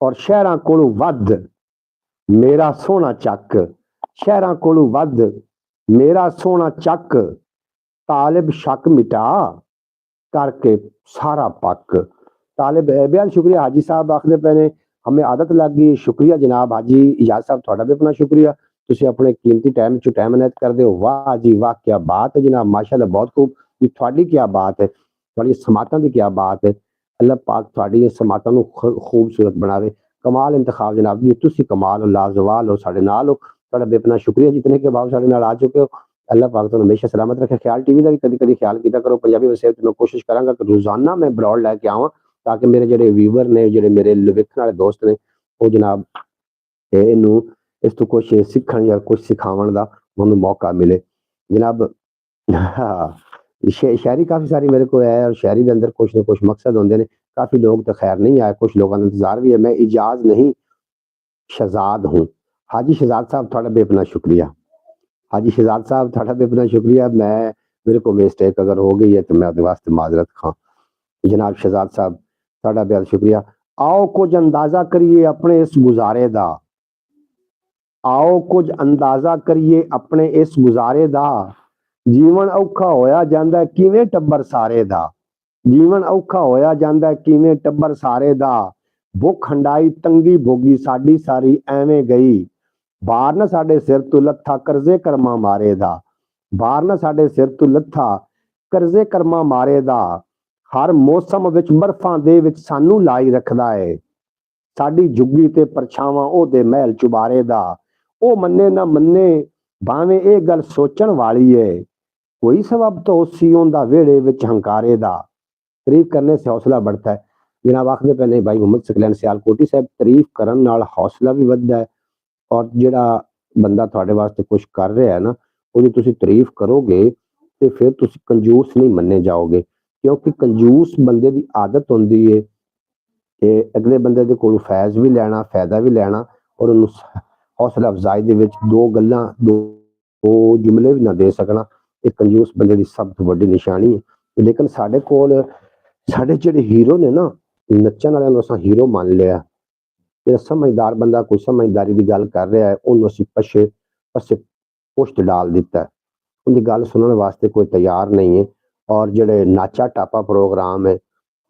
और शहरां कोलों वध, मेरा सोहना चक, शहरां कोलों वध, मेरा सोहना चक, तालिब शक मिटा, करके सारा पक। तालिब बेहद शुक्रिया हाजी साहब आखदे पे ने, हमें आदत लग गई। शुक्रिया जनाब हाजी इजाज साहब, तुहाडा भी अपना शुक्रिया, तुसी अपने कीमती टाइम चो टाइम इनायत करदे हो। वाह जी वाह, क्या बात है जनाब, माशाअल्लाह, बहुत खूब। ये तुहाडी क्या बात है, तुहाडी समातां दी क्या बात है। अल्लाह पाक तुहाडी समातां नूं खूबसूरत बनावे। कमाल इंतखाब जनाब जी, तुसी कमाल हो, लाजवाल हो, साडे नाल हो, तुहाडा बेपना शुक्रिया जितने के भाव साडे नाल आ चुके हो। अल्लाह पाक तुहानूं हमेशा सलामत रखे। ख्याल टीवी का भी कभी कभी ख्याल किया करो। पंजाबी वसेब मैं कोशिश करांगा कि रोजाना मैं ब्रॉड लैके आवां, ताकि मेरे ਜਿਹੜੇ ਵੀਵਰ ਨੇ, ਜਿਹੜੇ ਮੇਰੇ ਵੇਖਣ ਵਾਲੇ ਦੋਸਤ ਨੇ, ਉਹ ਜਨਾਬ ਇਹਨੂੰ ਇਸ ਤੋਂ ਕੁਝ ਸਿੱਖਣ ਜਾਂ ਕੁਝ ਸਿਖਾਉਣ ਦਾ ਮੈਨੂੰ ਮੌਕਾ ਮਿਲੇ जनाब। हाँ, शायरी काफ़ी सारी मेरे को है, और शायरी के अंदर कुछ ना कुछ मकसद होंगे ने। काफ़ी लोग तो खैर नहीं आए, कुछ लोगों का इंतजार भी है। मैं इजाज नहीं शहजाद हूँ। हाजी शहजाद साहब थोड़ा बेपना शुक्रिया, हाजी शहजाद साहब थोड़ा बेपना शुक्रिया। मैं मेरे को मिस्टेक अगर हो गई है तो मैं अपने वास्ते माजरत खां। जनाब शहजाद साहब थोड़ा बेहद शुक्रिया। आओ कुछ अंदाजा करिए अपने इस गुजारे दा, आओ कुछ अंदाजा करिए अपने इस गुजारे दा, जीवन औखा होया जांदा किवें टब्बर सारे दा, जीवन औखा होया जांदा किवें टब्बर सारे दा, भुख हंडाई तंगी भोगी साडी सारी एवें गई, बार ना साडे सिर तो लत्था करजे कर्मा मारे दा, बार ना साडे सिर तो लत्था करजे कर्मा मारे दा, हर मौसम विच बर्फां दे विच सानू लाई रखदा है, साडी जुग्गी ते परछावां ओहदे महल चुबारे दा, ओ मन्ने ना मन्ने भावें ए गल सोचण वाली है, कोई सबब तो उसी ओंदा वेड़े विच हंकारे दा। तारीफ करने से हौसला बढ़ता है। जनाब आखदे पे ने भाई मोहम्मद सकलैन सियालकोटी साहब, तारीफ करन नाल हौसला भी वधदा है, और जिहड़ा बंदा तुहाडे वास्ते कुछ कर रहा है ना, ਉਹਦੀ ਤੁਸੀਂ ਤਾਰੀਫ ਕਰੋਗੇ ਤੇ ਫਿਰ ਤੁਸੀਂ ਕੰਜੂਸ ਨਹੀਂ ਮੰਨੇ ਜਾਓਗੇ, ਕਿਉਂਕਿ ਕੰਜੂਸ ਬੰਦੇ ਦੀ ਆਦਤ ਹੁੰਦੀ ਹੈ ਕਿ ਅਗਲੇ ਬੰਦੇ ਦੇ ਕੋਲੋਂ ਫੈਜ਼ ਵੀ ਲੈਣਾ, ਫਾਇਦਾ ਵੀ ਲੈਣਾ, ਔਰ ਉਹਨੂੰ ਹੌਸਲਾ ਅਫਜ਼ਾਈ ਦੇ ਵਿੱਚ ਦੋ ਗੱਲਾਂ, ਦੋ ਜੁਮਲੇ ਵੀ ਨਾ ਦੇ ਸਕਣਾ। ਇਹ ਕੰਜੂਸ ਬੰਦੇ ਦੀ ਸਭ ਤੋਂ ਵੱਡੀ ਨਿਸ਼ਾਨੀ ਹੈ। ਲੇਕਿਨ ਸਾਡੇ ਕੋਲ ਸਾਡੇ ਜਿਹੜੇ ਹੀਰੋ ਨੇ ਨਾ, ਨੱਚਣ ਵਾਲਿਆਂ ਨੂੰ ਅਸਾਂ ਹੀਰੋ ਮੰਨ ਲਿਆ। ਜਿਹੜਾ ਸਮਝਦਾਰ ਬੰਦਾ ਕੋਈ ਸਮਝਦਾਰੀ ਦੀ ਗੱਲ ਕਰ ਰਿਹਾ ਹੈ, ਉਹਨੂੰ ਅਸੀਂ ਪਸੇ ਪੁਸ਼ਤ डाल दिता है, उनकी गल सुनने वास्ते कोई तैयार नहीं है। और जेडे नाचा टापा प्रोग्राम है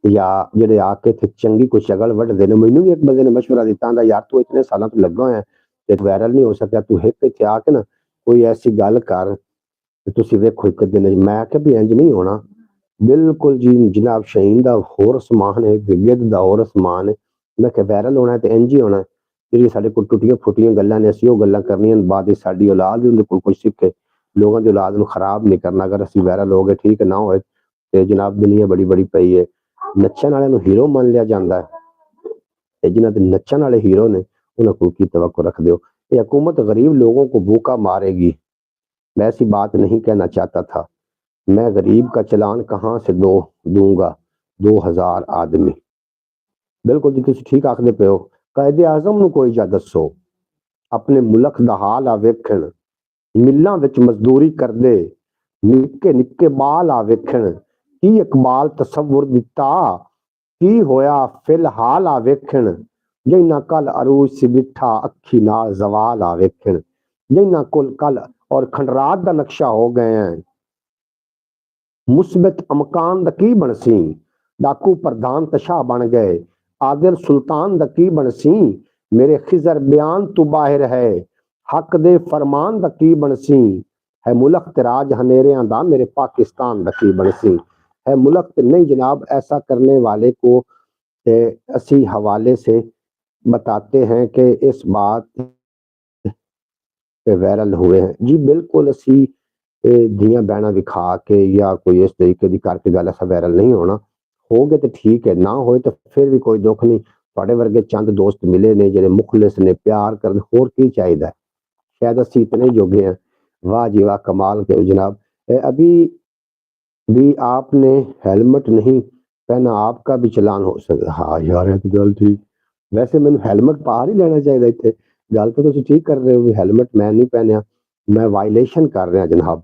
या जेडे आके इत्थे चंगी कोई शगल वड्डदे ने, मैनूं भी एक बंदे ने मशवरा दिता आंदा यार तू इतने सालों तो लगा होया ते वायरल नहीं हो सकिया, तू हिट इत्थे आके ना कोई ऐसी गल कर ते तुसीं वेखो एक दिन। मैं आख्या भी इंज नहीं होना, बिल्कुल जी जनाब, शहीन दा होर समान है, गिद्ध दा होर समान है। मैं आख्या वायरल होना है ते इंज ही होना है। ਜਿਹੜੀ ਸਾਡੇ ਕੋਲ ਟੁੱਟੀਆਂ ਫੁੱਟੀਆਂ ਗੱਲਾਂ ਨੇ, ਅਸੀਂ ਉਹ ਗੱਲਾਂ ਕਰਨੀਆਂ, ਬਾਅਦ ਵਿੱਚ ਸਾਡੀ ਔਲਾਦ ਵੀ ਉਹਦੇ ਕੋਲ ਕੁਝ ਸਿੱਖੇ। ਲੋਕਾਂ ਦੀ ਔਲਾਦ ਨੂੰ ਖਰਾਬ ਨਹੀਂ ਕਰਨਾ। ਅਗਰ ਅਸੀਂ ਵਾਇਰਲ ਹੋ ਗਏ ਠੀਕ ਨਾ ਹੋਏ ਤੇ ਜਨਾਬ ਦੁਨੀਆ ਬੜੀ ਬੜੀ ਪਈ ਹੈ। ਨੱਚਣ ਵਾਲਿਆਂ ਨੂੰ ਹੀਰੋ ਮੰਨ ਲਿਆ ਜਾਂਦਾ ਹੈ, ਤੇ ਜਿਨ੍ਹਾਂ ਦੇ ਨੱਚਣ ਵਾਲੇ ਹੀਰੋ ਨੇ ਉਹਨਾਂ ਕੋਲ ਕੀ ਤਵੱਕੁ ਰੱਖਦੇ ਹੋ। ये हुकूमत गरीब लोगों को भूखा मारेगी, मैं ऐसी बात नहीं कहना चाहता था, मैं गरीब का चलान कहाँ से दूंगा 2000 आदमी। बिल्कुल जी तुसीं ठीक आखदे पे हो। कायदे आजम ਨੂੰ ਕੋਈ ਜਾ ਦੱਸੋ, ਆਪਣੇ ਮੁਲਕ ਦਾ ਹਾਲ ਆ ਵੇਖਣ, ਮਿੱਲਾਂ ਵਿੱਚ ਮਜ਼ਦੂਰੀ ਕਰਦੇ ਨਿੱਕੇ ਨਿੱਕੇ ਬਾਲ ਆ ਵੇਖਣ ਕੀ ਇਕਬਾਲ ਤਸੱਵੁਰ ਦਿੱਤਾ ਕੀ ਹੋਇਆ ਫਿਲਹਾਲ ਆ ਵੇਖਣ ਜਿਨ੍ਹਾਂ ਕੱਲ ਅਰੂਜ ਸੀ ਬਿਠਾ ਅੱਖੀ ਨਾਲ ਜ਼ਵਾਲ ਆ ਵੇਖਣ ਜਿਨ੍ਹਾਂ ਕੋਲ ਕੱਲ और खंडरात का नक्शा हो गए हैं मुस्बित अमकान दा की बनसी डाकू प्रधान तशाह बन गए आदिल सुल्तान दा की बनसी मेरे खिजर बयान तू बाहर है हक दे फरमान दा की बनसी है मुल्क तराज हनेरियां दा मेरे पाकिस्तान दा की बनसी है मुल्क नहीं जनाब। ऐसा करने वाले को असी हवाले से बताते हैं कि इस बात वायरल हुए हैं जी बिल्कुल असी धियां बहना विखा के या कोई इस तरीके की करके गल ऐसा वायरल नहीं होना हो गए तो ठीक है ना हो तो फिर भी कोई दुख नहीं थोड़े वर्गे चंद दोस्त मिले ने जेडे मुखलिस ने प्यार कर होर की चाहिए शायद असी इतने योग्य हैं। वाह जी वाह कमाल के जनाब। अभी भी आपने हेलमेट नहीं पहना आपका भी चलान हो सकता। हाँ यार ये तो गल ठीक वैसे मैंने हेलमेट पा ही लेना चाहिए इतने गल तो तुम ठीक कर रहे हो भी हेलमेट मैं नहीं पहनिया मैं वायलेशन कर रहा जनाब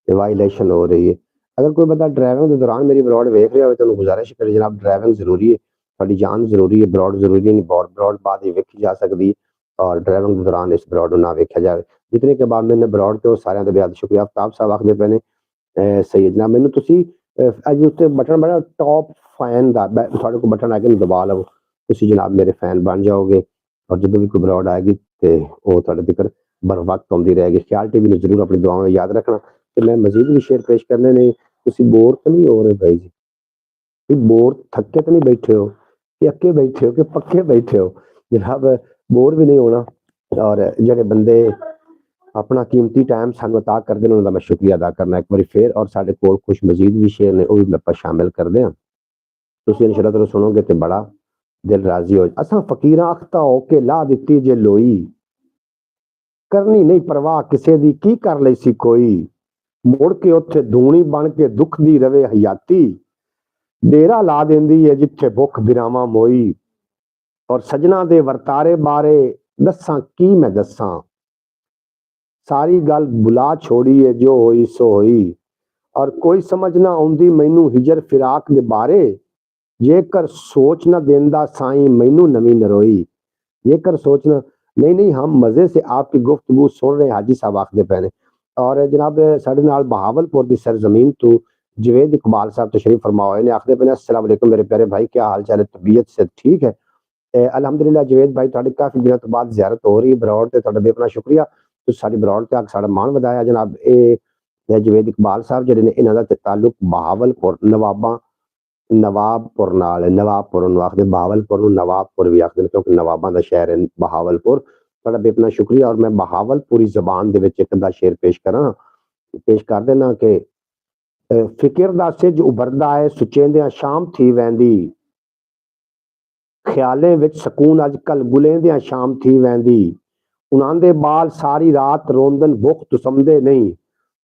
ये वायलेशन हो रही है। अगर कोई बंदा ड्राइविंग के दौरान मेरी ब्रॉड वेख रहा हो तो गुजारिश करे जनाब ड्राइविंग जरूरी है थोड़ी जान जरूरी है ब्रॉड जरूरी नहीं ब्रॉड बाद ही वेखी जा सकती और ड्राइविंग के दौरान इस ब्रॉड ना वेख्या जाए जितने के बाद मैंने ब्रॉड के सारे के बेहद शुक्रिया आफ्ताब साहब आखते पे ने सही है जनाब मैंने तुसी अज उत्ते बटन बड़ा टॉप फैन का थोड़े को बटन आके दबा लो तुसी जनाब मेरे फैन बन जाओगे और जो भी कोई ब्रॉड आएगी तो वो थोड़े तक बर वक्त आती रहेगी। ख्याल टीवी ने जरूर अपनी दुआओं में याद रखना कि मैं मजीद भी शेयर पेश करने ने तुसी बोर तो नहीं हो रहे भाई जी बोर थके तो नहीं बैठे हो कि अक्के बैठे हो कि पक्के बैठे हो जनाब बोर भी नहीं होना और जेडे बंदे अपना कीमती टाइम सानू अता करते हैं उनका मैं शुक्रिया अदा करना एक बार फिर और साढ़े कोल कुछ मजीद भी शेयर ने वो भी मैं शामिल करते हैं तुसी इंशाअल्लाह ताला सुनोगे तो बड़ा दिल राजी हो असा फकीर अखता हो के ला दी जे लोई करनी नहीं परवाह किसी दी की कर ली सी कोई मुड़ के उत्थे धूनी बन के दुख दी रवे हयाती डेरा ला देंदी है जिथे भुख बिरावा मोई और सजना दे वर्तारे बारे दसा की मैं दसा सारी गल बुला छोड़ी है जो होई सो होई और कोई समझ ना आउंदी मैनू हिजर फिराक दे बारे जेकर सोच ना देंदा साई मैनू नवी नरोई जेकर सोचना नहीं नहीं हम मजे से आपकी गुफ्तगू सुन रहे हाजी साहब आखते पे ने और जनाब साढ़े नाल बहावलपुर की सरजमीन तो जवेद इकबाल साहब तशरीफ फरमा हुए ने आखते पे अस्सलाम वालेकुम मेरे प्यारे भाई क्या हाल चाल है तबीयत से ठीक है अलहमदुलिल्लाह जवेद भाई तुहाडी काफी दिनों तो बाद ज़ियारत हो रही ब्रॉड ते तुहाडा बेपना शुक्रिया तुसीं साडी ब्रॉड ते आके साडा मान वधाया जनाब जवेद इकबाल साहब जिहड़े ने इन्हां दा ताल्लुक बहावलपुर नवाबपुर नाल नवाबपुर नूं आखदे बहावलपुर नूं नवाबपुर भी आखदे क्योंकि नवाबां दा शहर है बहावलपुर तुहाडा बेपना शुक्रिया और मैं बहावलपुरी जबान दे विच इक दा शेर पेश कर देना कि फिक्र दा सिज उभरदा है सुचेंदियां शाम थी वैंदी ख्यालें विच सकून अजकल गुलेंदियां शाम थी वैंदी उन्हां दे बाल सारी रात रोंदन भुख तुसमदे नहीं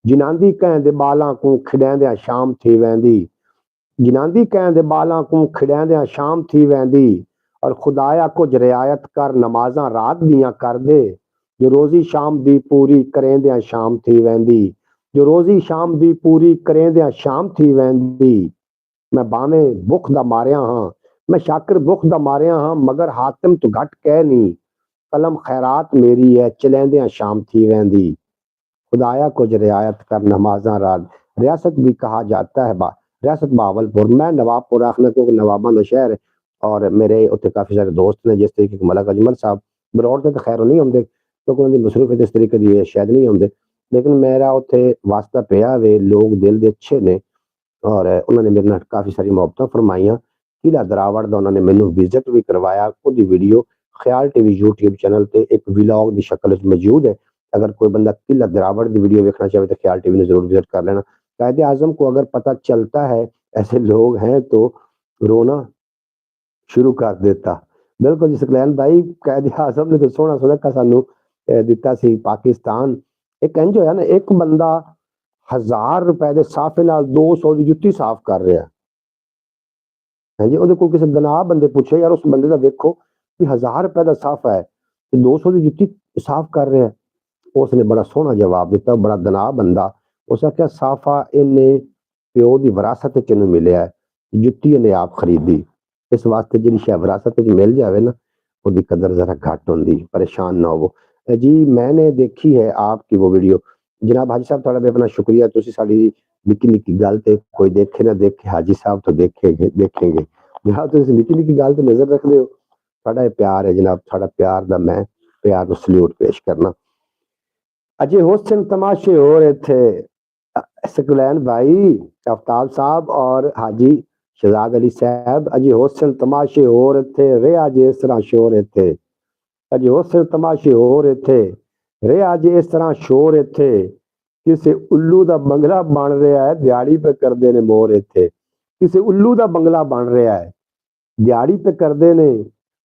जिन्हां दी कहंदे बालां को खिड़ैंदियां शाम थी वैंदी जिन्हां दी कहंदे बालां को खिड़ैंदियां शाम थी वैंदी और खुदाया कुछ रियायत कर नमाज़ां रात दियां कर दे जो रोजी शाम दी पूरी करेंदियां शाम थी वैंदी जो रोजी शाम दी पूरी करेंदियां शाम थी वैंदी मैं बावें भुख दा मारिया हाँ मैं शाकिर भुख दा मारिया हाँ मगर हातिम तो घट कह नहीं कलम खैरात मेरी है चलेंदियां शाम थी वैंदी खुदाया कुछ रियायत कर नमाज़ां रात रियासत भी कहा जाता है रियासत बहावलपुर मैं नवाबपुर आखना क्योंकि नवाबां दा शहर है और मेरे उत्ते काफी सारे दोस्त ने जिस तरीके के मलक अजमल साहब बरौर से तो खैर नहीं आते क्योंकि उन्होंने मसरूफियत इस तरीके की शायद नहीं आते लेकिन मेरा उत्थे वास्ता पिया वे लोग दिल दे अच्छे ने और उन्होंने मेरे नाल काफी सारी मोहब्बतां फरमाइयां किला दरावड़ दा उन्होंने मैनू विजिट भी करवाया खुद ही वीडियो ख्याल टीवी यूट्यूब चैनल पे एक व्लॉग की शक्ल मौजूद है अगर कोई बंदा किला दरावड़ की वीडियो देखना चाहे तो ख्याल टीवी ने जरूर विजिट कर लेना। कायदे आजम को अगर पता चलता है ऐसे लोग हैं तो रोना शुरू कर देता बिल्कुल जी सकलैन भाई कायदे आजम ने तो सोहना सुनखा सानू दिता सी पाकिस्तान एक इंज होया ना एक बंदा 1000 रुपए के साफे नाल 200 की जुत्ती साफ कर रहा है हाँ जी ਉਹਦੇ ਕੋਲ ਕਿਸੇ ਗਨਾਹ ਬੰਦੇ ਪੁੱਛੇ ਯਾਰ ਉਸ ਬੰਦੇ ਦਾ ਵੇਖੋ ਕਿ 1000 रुपए का साफा है तो 200 की जुत्ती साफ कर रहा है उसने बड़ा सोहना जवाब दिता, बड़ा दना बंदा। उस आख्या साफा इन्हें प्यो की विरासत च इन्हूं मिलिया है, जुत्ती इन्हें आप खरीदी। इस वास्ते जिहड़ी शै विरासत च मिल जाए ना, उसकी कदर जरा घट होंदी, परेशान ना हो। जी मैंने देखी है आपकी वो वीडियो। जनाब हाजी साहब थोड़ा भी अपना शुक्रिया, तुसी साडी निक्की निक्की गल ते कोई देखे ना देखे, हाजी साहब तो देखेंगे देखेंगे। जनाब तुसी निक्की निक्की गल ते नजर रखदे हो, साडा ये प्यार है जनाब, साडा प्यार दा मैं प्यार नूं सल्यूट पेश करना। अजय हुसन तमाशे हो रहे थे, सकलैन भाई, आफ्ताब साहब और हाजी शहजाद अली साहब, अजय हुसन तमाशे हो रहे थे, रे आज इस तरह शो रहे थे। अजय हुसन तमाशे हो रहे थे, रे आज इस तरह शो रहे थे। किसी उल्लू दा बंगला बन रहा है, दिहाड़ी पे करदे ने मोर इत्थे। किसी उल्लू दा बंगला बन रहा है, दिहाड़ी पे करदे ने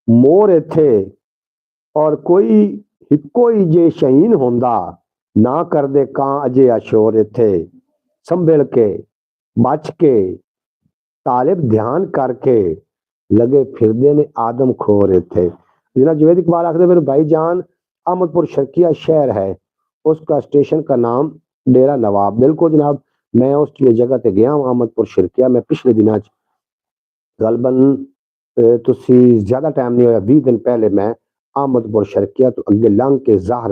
मोर इत्थे। और कोई हिक्को ही जे शहीन होंदा, ना करदे कां अजे अशोर इत्थे। संभल के बच के तालिब ध्यान करके लगे फिरदे ने आदम खोर इत्थे। जनाब जुवैद इकबाल आखदे मेरे भाईजान अहमदपुर शर्किया शहर है, उसका स्टेशन का नाम डेरा नवाब। बिल्कुल जनाब, मैं उस जगह ते गया हूं अहमदपुर शर्किया। मैं पिछले दिनों गलबन तुसी ज्यादा टाइम नहीं होया, 20 दिन पहले मैं अहमदपुर शर्किया तो अगे लंघ के ज़ाहर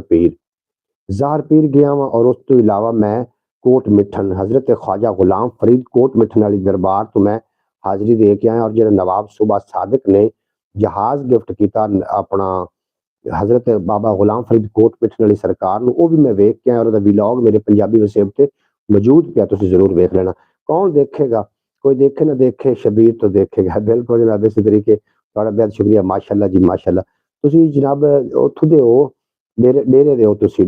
पीर गया वा। और उस तो इलावा मैं कोट मिठन हजरत ख्वाजा गुलाम फरीद कोट मिठन वाली दरबार तो मैं हाजरी दे के आया। और जो नवाब सूबा सादिक ने जहाज गिफ्ट किया अपना हजरत बाबा गुलाम फरीद कोट मिठन वाली सरकार नूं, वो भी मैं वेख के आया। और विलॉग मेरे पंजाबी वसेब ते मौजूद पिया, तुसीं जरूर वेख लेना। कौन देखेगा, कोई देखे ना देखे, शबीर तो देखेगा। बिल्कुल जनाब इस तरीके तुहाडा बेहद शुक्रिया, माशाअल्लाह जी माशाअल्लाह। तुसीं जनाब उत्थों दे हो, डेरे दे हो तुसीं,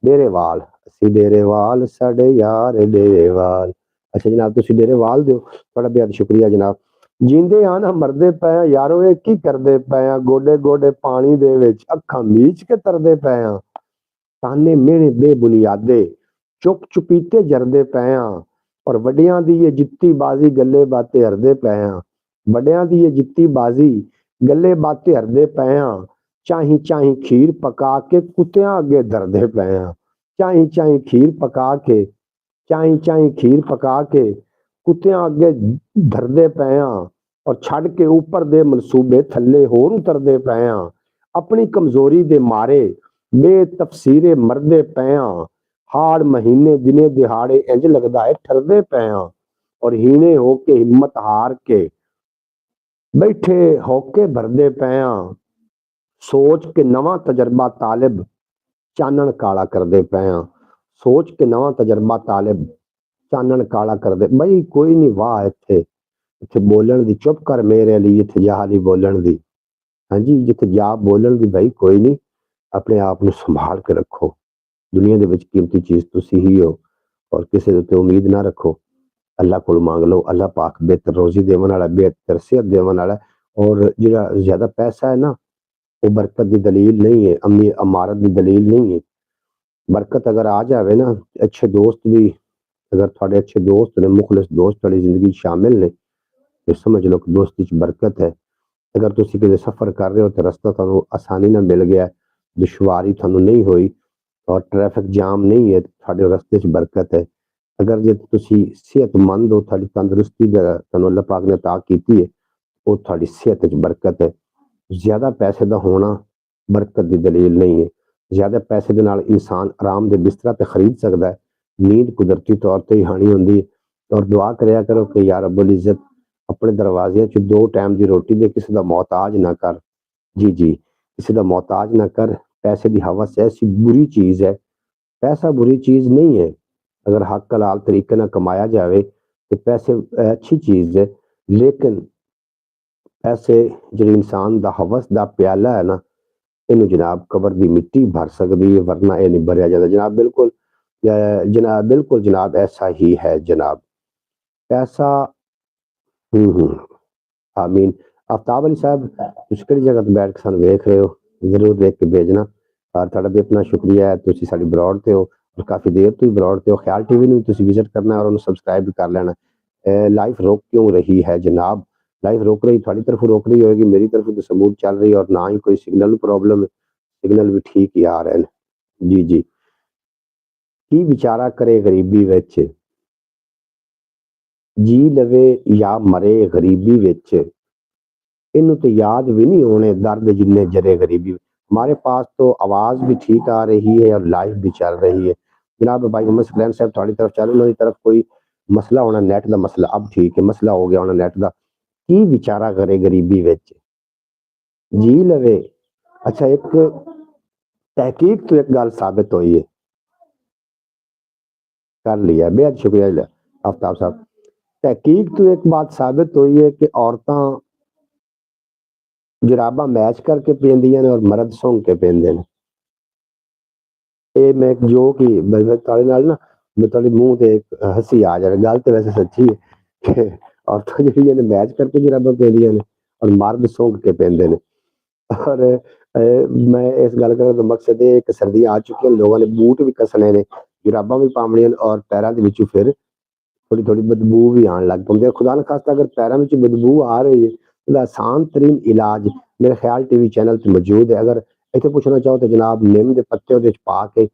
डेरेवाल, असीं डेरेवाल साडे यार डेरेवाल। अच्छा जनाब तुसीं डेरेवाल दे हो, तुहाडा बेहद शुक्रिया जनाब। जींदे आ ना मरदे पए आ यारो, ये की करदे पए आ, गोडे गोडे पानी दे विच अखां मीच के तरदे पए आ। ताने मेहणे बेबुनियादे चुप चुपीते जरदे पए आ। और वड्डियां दी ये जित्ती बाजी गल्ले बाते हरदे पए आ। वड्डियां दी ये जित्ती बाजी गल्ले बाते हरदे पए आ। चाही चाही खीर पका के कुत्तियां अगे धरदे पए आ। चाही चाही खीर पका के, चाही चाही खीर पका के कुत्तियां अगे धरदे पए आ। और छड़ के ऊपर दे मनसूबे थल्ले होर उतरदे पए आ। अपनी कमजोरी दे मारे बेतफसीरे मरदे पए आ। हाड़ महीने दिने दिहाड़े इंज लगदा है ठरदे पए आ। और हीने होके हिम्मत हार के बैठे होके भरदे पए आ। सोच के नवा तजर्बा तालिब चानन काला करदे पए आ। सोच के नवा तजर्बा तालिब चानन काला करदे। बई कोई नहीं वाह इत्थे, इत्थे बोलण दी, चुप कर मेरे लिए इत्थे जा नहीं बोलण दी। हाँ जी, जिथे जा बोलण दी भाई कोई नहीं, अपने आप नूं संभाल के रखो। दुनिया दे विच कीमती चीज तुसी ही हो, और किसी दे उत्ते उम्मीद ना रखो। अल्लाह कोल मांग लो, अल्लाह पाक बेहतर रोजी देवन वाला, बेहतर सेहत देवन वाला। और जिहड़ा ज्यादा पैसा है ना, वो बरकत की दलील नहीं है, अमारत की दलील नहीं है। बरकत अगर आ जाए ना, अच्छे दोस्त भी अगर थोड़े अच्छे दोस्त ने, मुखलिस दोस्त थोड़ी जिंदगी शामिल ने, तो समझ लो कि दोस्ती च बरकत है। अगर तुसी किते सफर कर रहे हो तो रास्ता तुहानू आसानी नाल मिल गया, दुश्वारी तुहानू नहीं हुई और ट्रैफिक जाम नहीं है, थोड़े रास्ते च बरकत है। अगर जे तुसी सेहतमंद हो, थोड़ी तंदुरुस्ती तुहानू अल्लाह पाक ने अता कीती है, वो थोड़ी सेहत च बरकत है। ज्यादा पैसे का होना बरकत की दलील नहीं है। ज्यादा पैसे के नाल इंसान आराम दे बिस्तरा ते खरीद सकता है, नींद कुदरती तौर पर ही हानी होंदी है। और दुआ करया करो कि या रब्बुल इज्जत अपने दरवाजे च 2 टाइम की रोटी दे, किसी का मोहताज ना कर। जी जी, किसी का मोहताज ना कर। पैसे की हवस ऐसी बुरी चीज है, पैसा बुरी चीज नहीं है। अगर हक हलाल तरीके ना कमाया जाए तो पैसे अच्छी चीज है। लेकिन पैसे जो इंसान दा हवस दा प्याला है ना, इन्हू जनाब कबर की मिट्टी भर सकती है, वरना यह नहीं भरया जाता जनाब। बिल्कुल जनाब, बिल्कुल जनाब, ऐसा ही है जनाब। पैसा आमीन। आफ्ताब अली साहब, तुसीं किहड़ी जगह ते बैठ के सानू वेख रहे हो, जरूर देख के भेजना। और तुहाडा भी अपना शुक्रिया है, तुसीं साडी ब्रॉड ते हो और काफ़ी देर तो ही ब्रॉड ते हो। ख्याल टीवी नूं तुसीं विजिट करना है और उन्हें सब्सक्राइब भी कर लेना। लाइफ रोक क्यों रही है जनाब? लाइफ रोक रही, थोड़ी तरफों रोक रही होगी, मेरी तरफ तो स्मूथ चल रही है और ना ही कोई सिग्नल प्रॉब्लम है, सिग्नल भी ठीक ही आ रहे हैं। जी जी की विचारा करे गरीबी विच जी लवे या मरे गरीबी विच इन्हू तो याद भी नहीं होने दर्द जिन्ने जरे गरीबी हमारे पास तो आवाज भी ठीक आ रही है और लाइव भी चल रही है जनाब भाई मोहम्मद सकलैन साहब थोड़ी तरफ चल उन्होंने तरफ कोई मसला होना नेट का मसला अब ठीक है मसला हो गया होना नेट का की विचारा करे गरीबी विच जी लवे अच्छा एक तहकीक तो एक गल साबित हुई है कर लिया बेहद शुक्रिया आफ्ताब साहब तहकीक तो एक बात साबित हुई है कि औरतें जुराबा मैच करके पींदियां ने और मर्द सूंघ के पींदे ने ਇਹ ਮੈਂ ਇੱਕ ਜੋਕ ਹੀ ਮੈਂ ਤੁਹਾਡੇ ਨਾਲ ਨਾ ਮੈਂ ਤੁਹਾਡੇ ਮੂੰਹ ਤੇ ਇੱਕ ਹੱਸੀ ਆ ਜਾਵੇ ਗੱਲ ਤੇ ਵੈਸੇ ਸੱਚੀ ਹੈ ਕਿ ਔਰਤਾਂ ਜਿਹੜੀਆਂ ਨੇ ਮੈਚ ਕਰਕੇ ਜਰਾਬਾਂ ਪੈਂਦੀਆਂ ਨੇ ਔਰ ਮਰਦ ਸੌਂਕ ਕੇ ਪੈਂਦੇ ਨੇ ਔਰ ਮੈਂ ਇਸ ਗੱਲ ਕਰਨ ਦਾ ਮਕਸਦ ਇਹ ਕਿ ਸਰਦੀਆਂ ਆ ਚੁੱਕੀਆਂ ਲੋਕਾਂ ਨੇ ਬੂਟ ਵੀ ਕੱਸਣੇ ਨੇ ਜਰਾਬਾਂ ਵੀ ਪਾਉਣੀਆਂ ਔਰ ਪੈਰਾਂ ਦੇ ਵਿੱਚੋਂ ਫਿਰ ਥੋੜੀ ਥੋੜੀ ਬਦਬੂ ਵੀ ਆਉਣ ਲੱਗ ਪੈਂਦੀ ਹੈ ਖੁਦਾ ਨਾ ਖਾਸਤਾ ਅਗਰ ਪੈਰਾਂ ਵਿੱਚ ਬਦਬੂ ਆ ਰਹੀ ਹੈ ਉਹਦਾ ਆਸਾਨ ਤਰੀਨ ਇਲਾਜ ਮੇਰੇ ਖਿਆਲ ਟੀਵੀ ਚੈਨਲ ਤੇ ਮੌਜੂਦ ਹੈ ਅਗਰ ਇੱਥੇ ਪੁੱਛਣਾ ਚਾਹੋ ਤਾਂ ਜਨਾਬ ਨਿੰਮ ਦੇ ਪੱਤੇ ਉਹਦੇ ਚ ਪਾ ਕੇ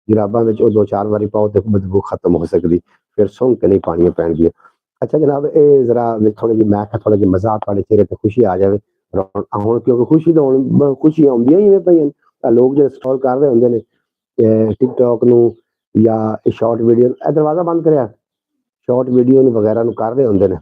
ਜਰਾਬਾਂ ਵਿੱਚ ਉਹ 2-4 ਵਾਰੀ ਪਾਓ ਤੇ ਬਦਬੂ ਖਤਮ ਹੋ ਸਕਦੀ ਫਿਰ ਸੁੰਘ ਕੇ ਨਹੀਂ ਪਾਣੀਆਂ ਪੈਣਗੀਆਂ ਅੱਛਾ ਜਨਾਬ ਇਹ ਜ਼ਰਾ ਥੋੜੀ ਜਿਹੀ ਮੈਂ ਥੋੜਾ ਜਿਹਾ ਮਜ਼ਾਕ ਤੁਹਾਡੇ ਚਿਹਰੇ ਤੇ ਖੁਸ਼ੀ ਆ ਜਾਵੇ ਹੁਣ ਕਿਉਂਕਿ ਖੁਸ਼ੀ ਤਾਂ ਹੁਣ ਖੁਸ਼ੀ ਆਉਂਦੀਆਂ ਹੀ ਨੇ ਪਈਆਂ ਤਾਂ ਲੋਕ ਜਿਹੜੇ ਸਟੋਲ ਕਰ ਰਹੇ ਹੁੰਦੇ ਨੇ ਟਿਕਟੌਕ ਨੂੰ ਜਾਂ ਸ਼ਾਰਟ ਵੀਡੀਓ ਇਹ ਦਰਵਾਜ਼ਾ ਬੰਦ ਕਰਿਆ ਸ਼ਾਰਟ ਵੀਡੀਓ ਨੂੰ ਵਗੈਰਾ ਨੂੰ ਕਰ ਰਹੇ ਹੁੰਦੇ ਨੇ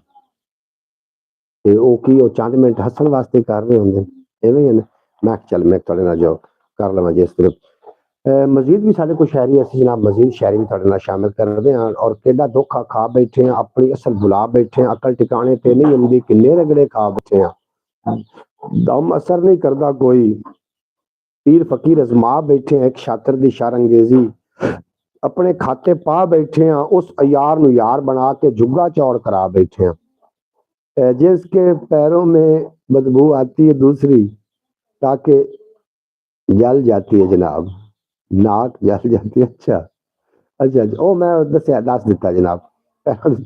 ਤੇ ਉਹ ਕੀ ਉਹ ਚੰਦ ਮਿੰਟ ਹੱਸਣ ਵਾਸਤੇ ਕਰ ਰਹੇ ਹੁੰਦੇ ਨੇ ਐਵੇਂ ਹੀ ਨੇ ਮੈਂ ਚੱਲ ਮੈਂ ਤੁਹਾਡੇ ਨਾਲ ਜੋ ਕਰ ਲਵਾਂ ਜਿਸ ਤਰ੍ਹਾਂ ਮਜ਼ੀਦ ਵੀ ਸਾਡੇ ਕੋਲ ਸ਼ਾਇਰੀ ਅਸੀਂ ਜਨਾਬ ਮਜ਼ੀਦ ਸ਼ਾਇਰੀ ਵੀ ਤੁਹਾਡੇ ਨਾਲ ਸ਼ਾਮਿਲ ਕਰਦੇ ਹਾਂ ਔਰ ਕਿਹੜਾ ਦੁੱਖ ਖਾ ਬੈਠੇ ਹਾਂ ਆਪਣੀ ਅਸਲ ਬੁਲਾ ਬੈਠੇ ਹਾਂ ਅਕਲ ਟਿਕਾਣੇ ਤੇ ਨਹੀਂ ਹੁੰਦੀ ਕਿੰਨੇ ਰਗੜੇ ਖਾ ਬੈਠੇ ਹਾਂ ਦਮ ਅਸਰ ਨਹੀਂ ਕਰਦਾ ਕੋਈ ਪੀਰ ਫਕੀਰ ਅਜ਼ਮਾ ਬੈਠੇ ਇੱਕ ਛਾਤਰ ਦੀ ਸ਼ਰਅੰਗੇਜ਼ੀ अपने खाते पा बैठे हैं उस यार नु यार बना के जुग्गा चौड़ करा बैठे हैं जिसके पैरों में बदबू आती है दूसरी ताकि जल जाती है जनाब नाक जल जाती है अच्छा अच्छा ओ मैं दस दिता जनाब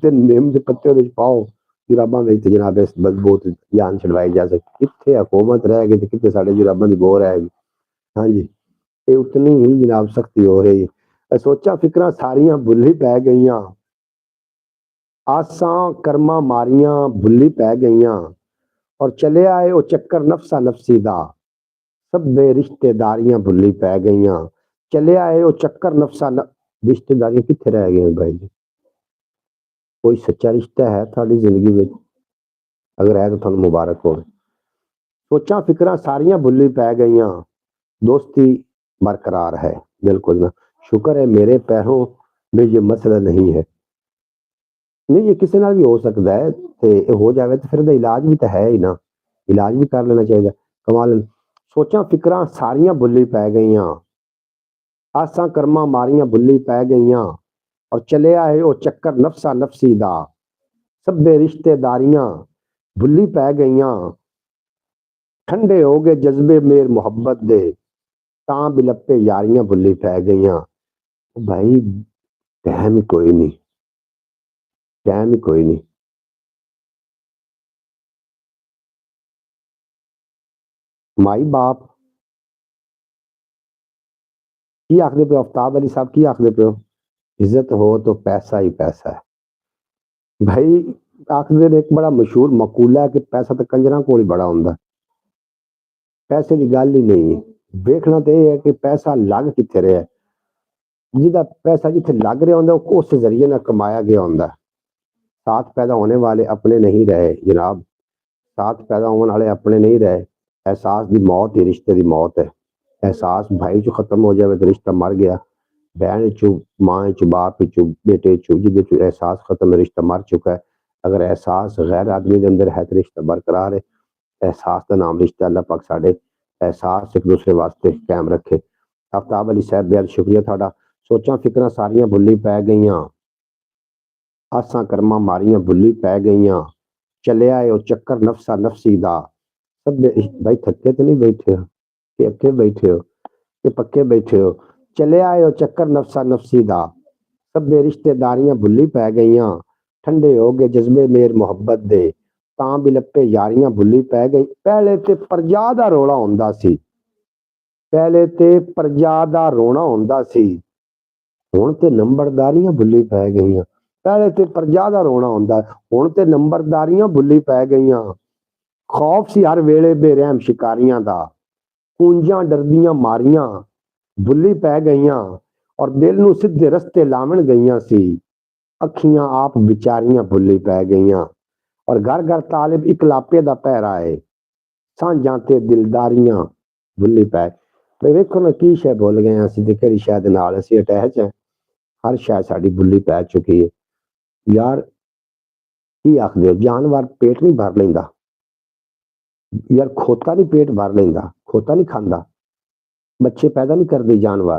निम के पत्ते पाओ जुराबा में जनाब इस बदबू जान छड़वाई जा सकती कितने हुकूमत रह गई कितने साढ़े जुराबा की बो रहेगी हाँ जी ये उतनी ही जनाब सख्ती हो रही है सोचा फिक्र सारिया भुली पै गई आसा कर्मा मारिया भुली पै गई और चले आए वो चक्कर नफसा नफसी दा सभे रिश्तेदारियां भुली पै गई चले आए वो चक्कर नफसा रिश्तेदारियां कितने रह गई भाई जी कोई सच्चा रिश्ता है थोड़ी जिंदगी में अगर है तो थानू मुबारक हो सोचा फिक्र सारिया भुली पै गई दोस्ती बरकरार है बिल्कुल ना शुक्र है मेरे पैरों में ये मसला नहीं है नहीं ये किसी नाल भी हो सकता है ते हो जाए तो फिर इलाज भी तो है ही ना इलाज भी कर लेना चाहिए कमाल सोचा फिक्र सारिया भुली पै गई आसा कर्मा मारिया भुली पै गई और चले आए वो चक्कर नफसा नफसी दा सभे रिश्तेदारियां भुली पै गई ठंडे हो गए जज्बे मेर मुहब्बत दे तां बिलप्पे यारियां भुली पै गई भाई टाइम ही कोई नहीं टाइम ही कोई नहीं माई बाप की आखदे पे आफ्ताब अली साहब की आखदे पे इज्जत हो तो पैसा ही पैसा है भाई आखदे एक बड़ा मशहूर मकूला है कि पैसा तो कंजरा को ही बड़ा होंगे पैसे की गल ही नहीं देखना तो यह है कि पैसा लग कितने रहा जिदा पैसा जिथे लग रहा होंगे उस जरिए ना कमाया गया होंगे साथ पैदा होने वाले अपने नहीं रहे जनाब साथ पैदा होने वाले अपने नहीं रहे एहसास की मौत ही रिश्ते की मौत है एहसास भाई चो खत्म हो जाए तो रिश्ता मर गया बहन चो माँ चो बाप चो बेटे चो जिदे चो एहसास खत्म रिश्ता मर चुका है अगर एहसास गैर आदमी के अंदर है तो रिश्ता बरकरार है एहसास का नाम रिश्ता अल्लाह पाक साढ़े एहसास एक दूसरे वास्ते कायम रखे आफ्ताब अली साहब बेहद शुक्रिया थाड़ा सोचा फिक्र सारिया भुली पै गई आसा कर्मा मारिया भुली पै गई चले आए वो चक्कर नफसा नफसी दा सब भाई थके तो नहीं बैठे हो कि अके बैठे हो कि पक्के बैठे हो चले आए वो चक्कर नफसा नफसी दा सब रिश्तेदारियां भुली पै गई ठंडे हो गए जज्बे मेर मुहब्बत दे तां बिलप्पे यारियां भुली पै गई पहले ते परजा दा रोला हुंदा सी ਪਹਿਲੇ ਤੇ ਪ੍ਰਜਾ ਦਾ ਰੋਣਾ ਹੁੰਦਾ ਸੀ, ਹੁਣ ਤੇ ਨੰਬਰਦਾਰੀਆਂ ਭੁੱਲੀ ਪੈ ਗਈਆਂ। ਪਹਿਲੇ ਤੇ ਪ੍ਰਜਾ ਦਾ ਰੋਣਾ ਹੁੰਦਾ, ਹੁਣ ਤੇ ਨੰਬਰਦਾਰੀਆਂ ਭੁੱਲੀ ਪੈ ਗਈਆਂ। ਖੌਫ ਸੀ ਹਰ ਵੇਲੇ ਬੇਰਹਿਮ ਸ਼ਿਕਾਰੀਆਂ ਦਾ, ਪੂੰਜਾਂ ਡਰਦੀਆਂ ਮਾਰੀਆਂ ਭੁੱਲੀ ਪੈ ਗਈਆਂ, ਔਰ ਦਿਲ ਨੂੰ ਸਿੱਧੇ ਰਸਤੇ ਲਾਵਣ ਗਈਆਂ ਸੀ। ਅੱਖੀਆਂ ਆਪ ਵਿਚਾਰੀਆਂ ਭੁੱਲੀ ਪੈ ਗਈਆਂ, ਔਰ ਘਰ ਘਰ ਤਾਲਿਬ ਇਕਲਾਪੇ ਦਾ ਪਹਿਰਾ ਹੈ। ਸਾਂਝਾਂ ਤੇ ਦਿਲਦਾਰੀਆਂ ਭੁੱਲੀ ਪੈ। ਵੀ ਵੇਖੋ ਨਾ ਕੀ ਸ਼ੈ ਭੁੱਲ ਗਏ ਅਸੀਂ, ਤੇ ਕਿਹੜੀ ਸ਼ੈ ਦੇ ਨਾਲ ਅਸੀਂ ਅਟੈਚ ਹੈ। ਹਰ ਸ਼ੈ ਸਾਡੀ ਭੁੱਲੀ ਪੈ ਚੁੱਕੀ ਹੈ। ਯਾਰ ਕੀ ਆਖਦੇ ਹੋ, ਜਾਨਵਰ ਪੇਟ ਨਹੀਂ ਭਰ ਲੈਂਦਾ ਯਾਰ, ਖੋਤਾ ਨਹੀਂ ਪੇਟ ਭਰ ਲੈਂਦਾ, ਖੋਤਾ ਨਹੀਂ ਖਾਂਦਾ, ਬੱਚੇ ਪੈਦਾ ਨਹੀਂ ਕਰਦੇ ਜਾਨਵਰ।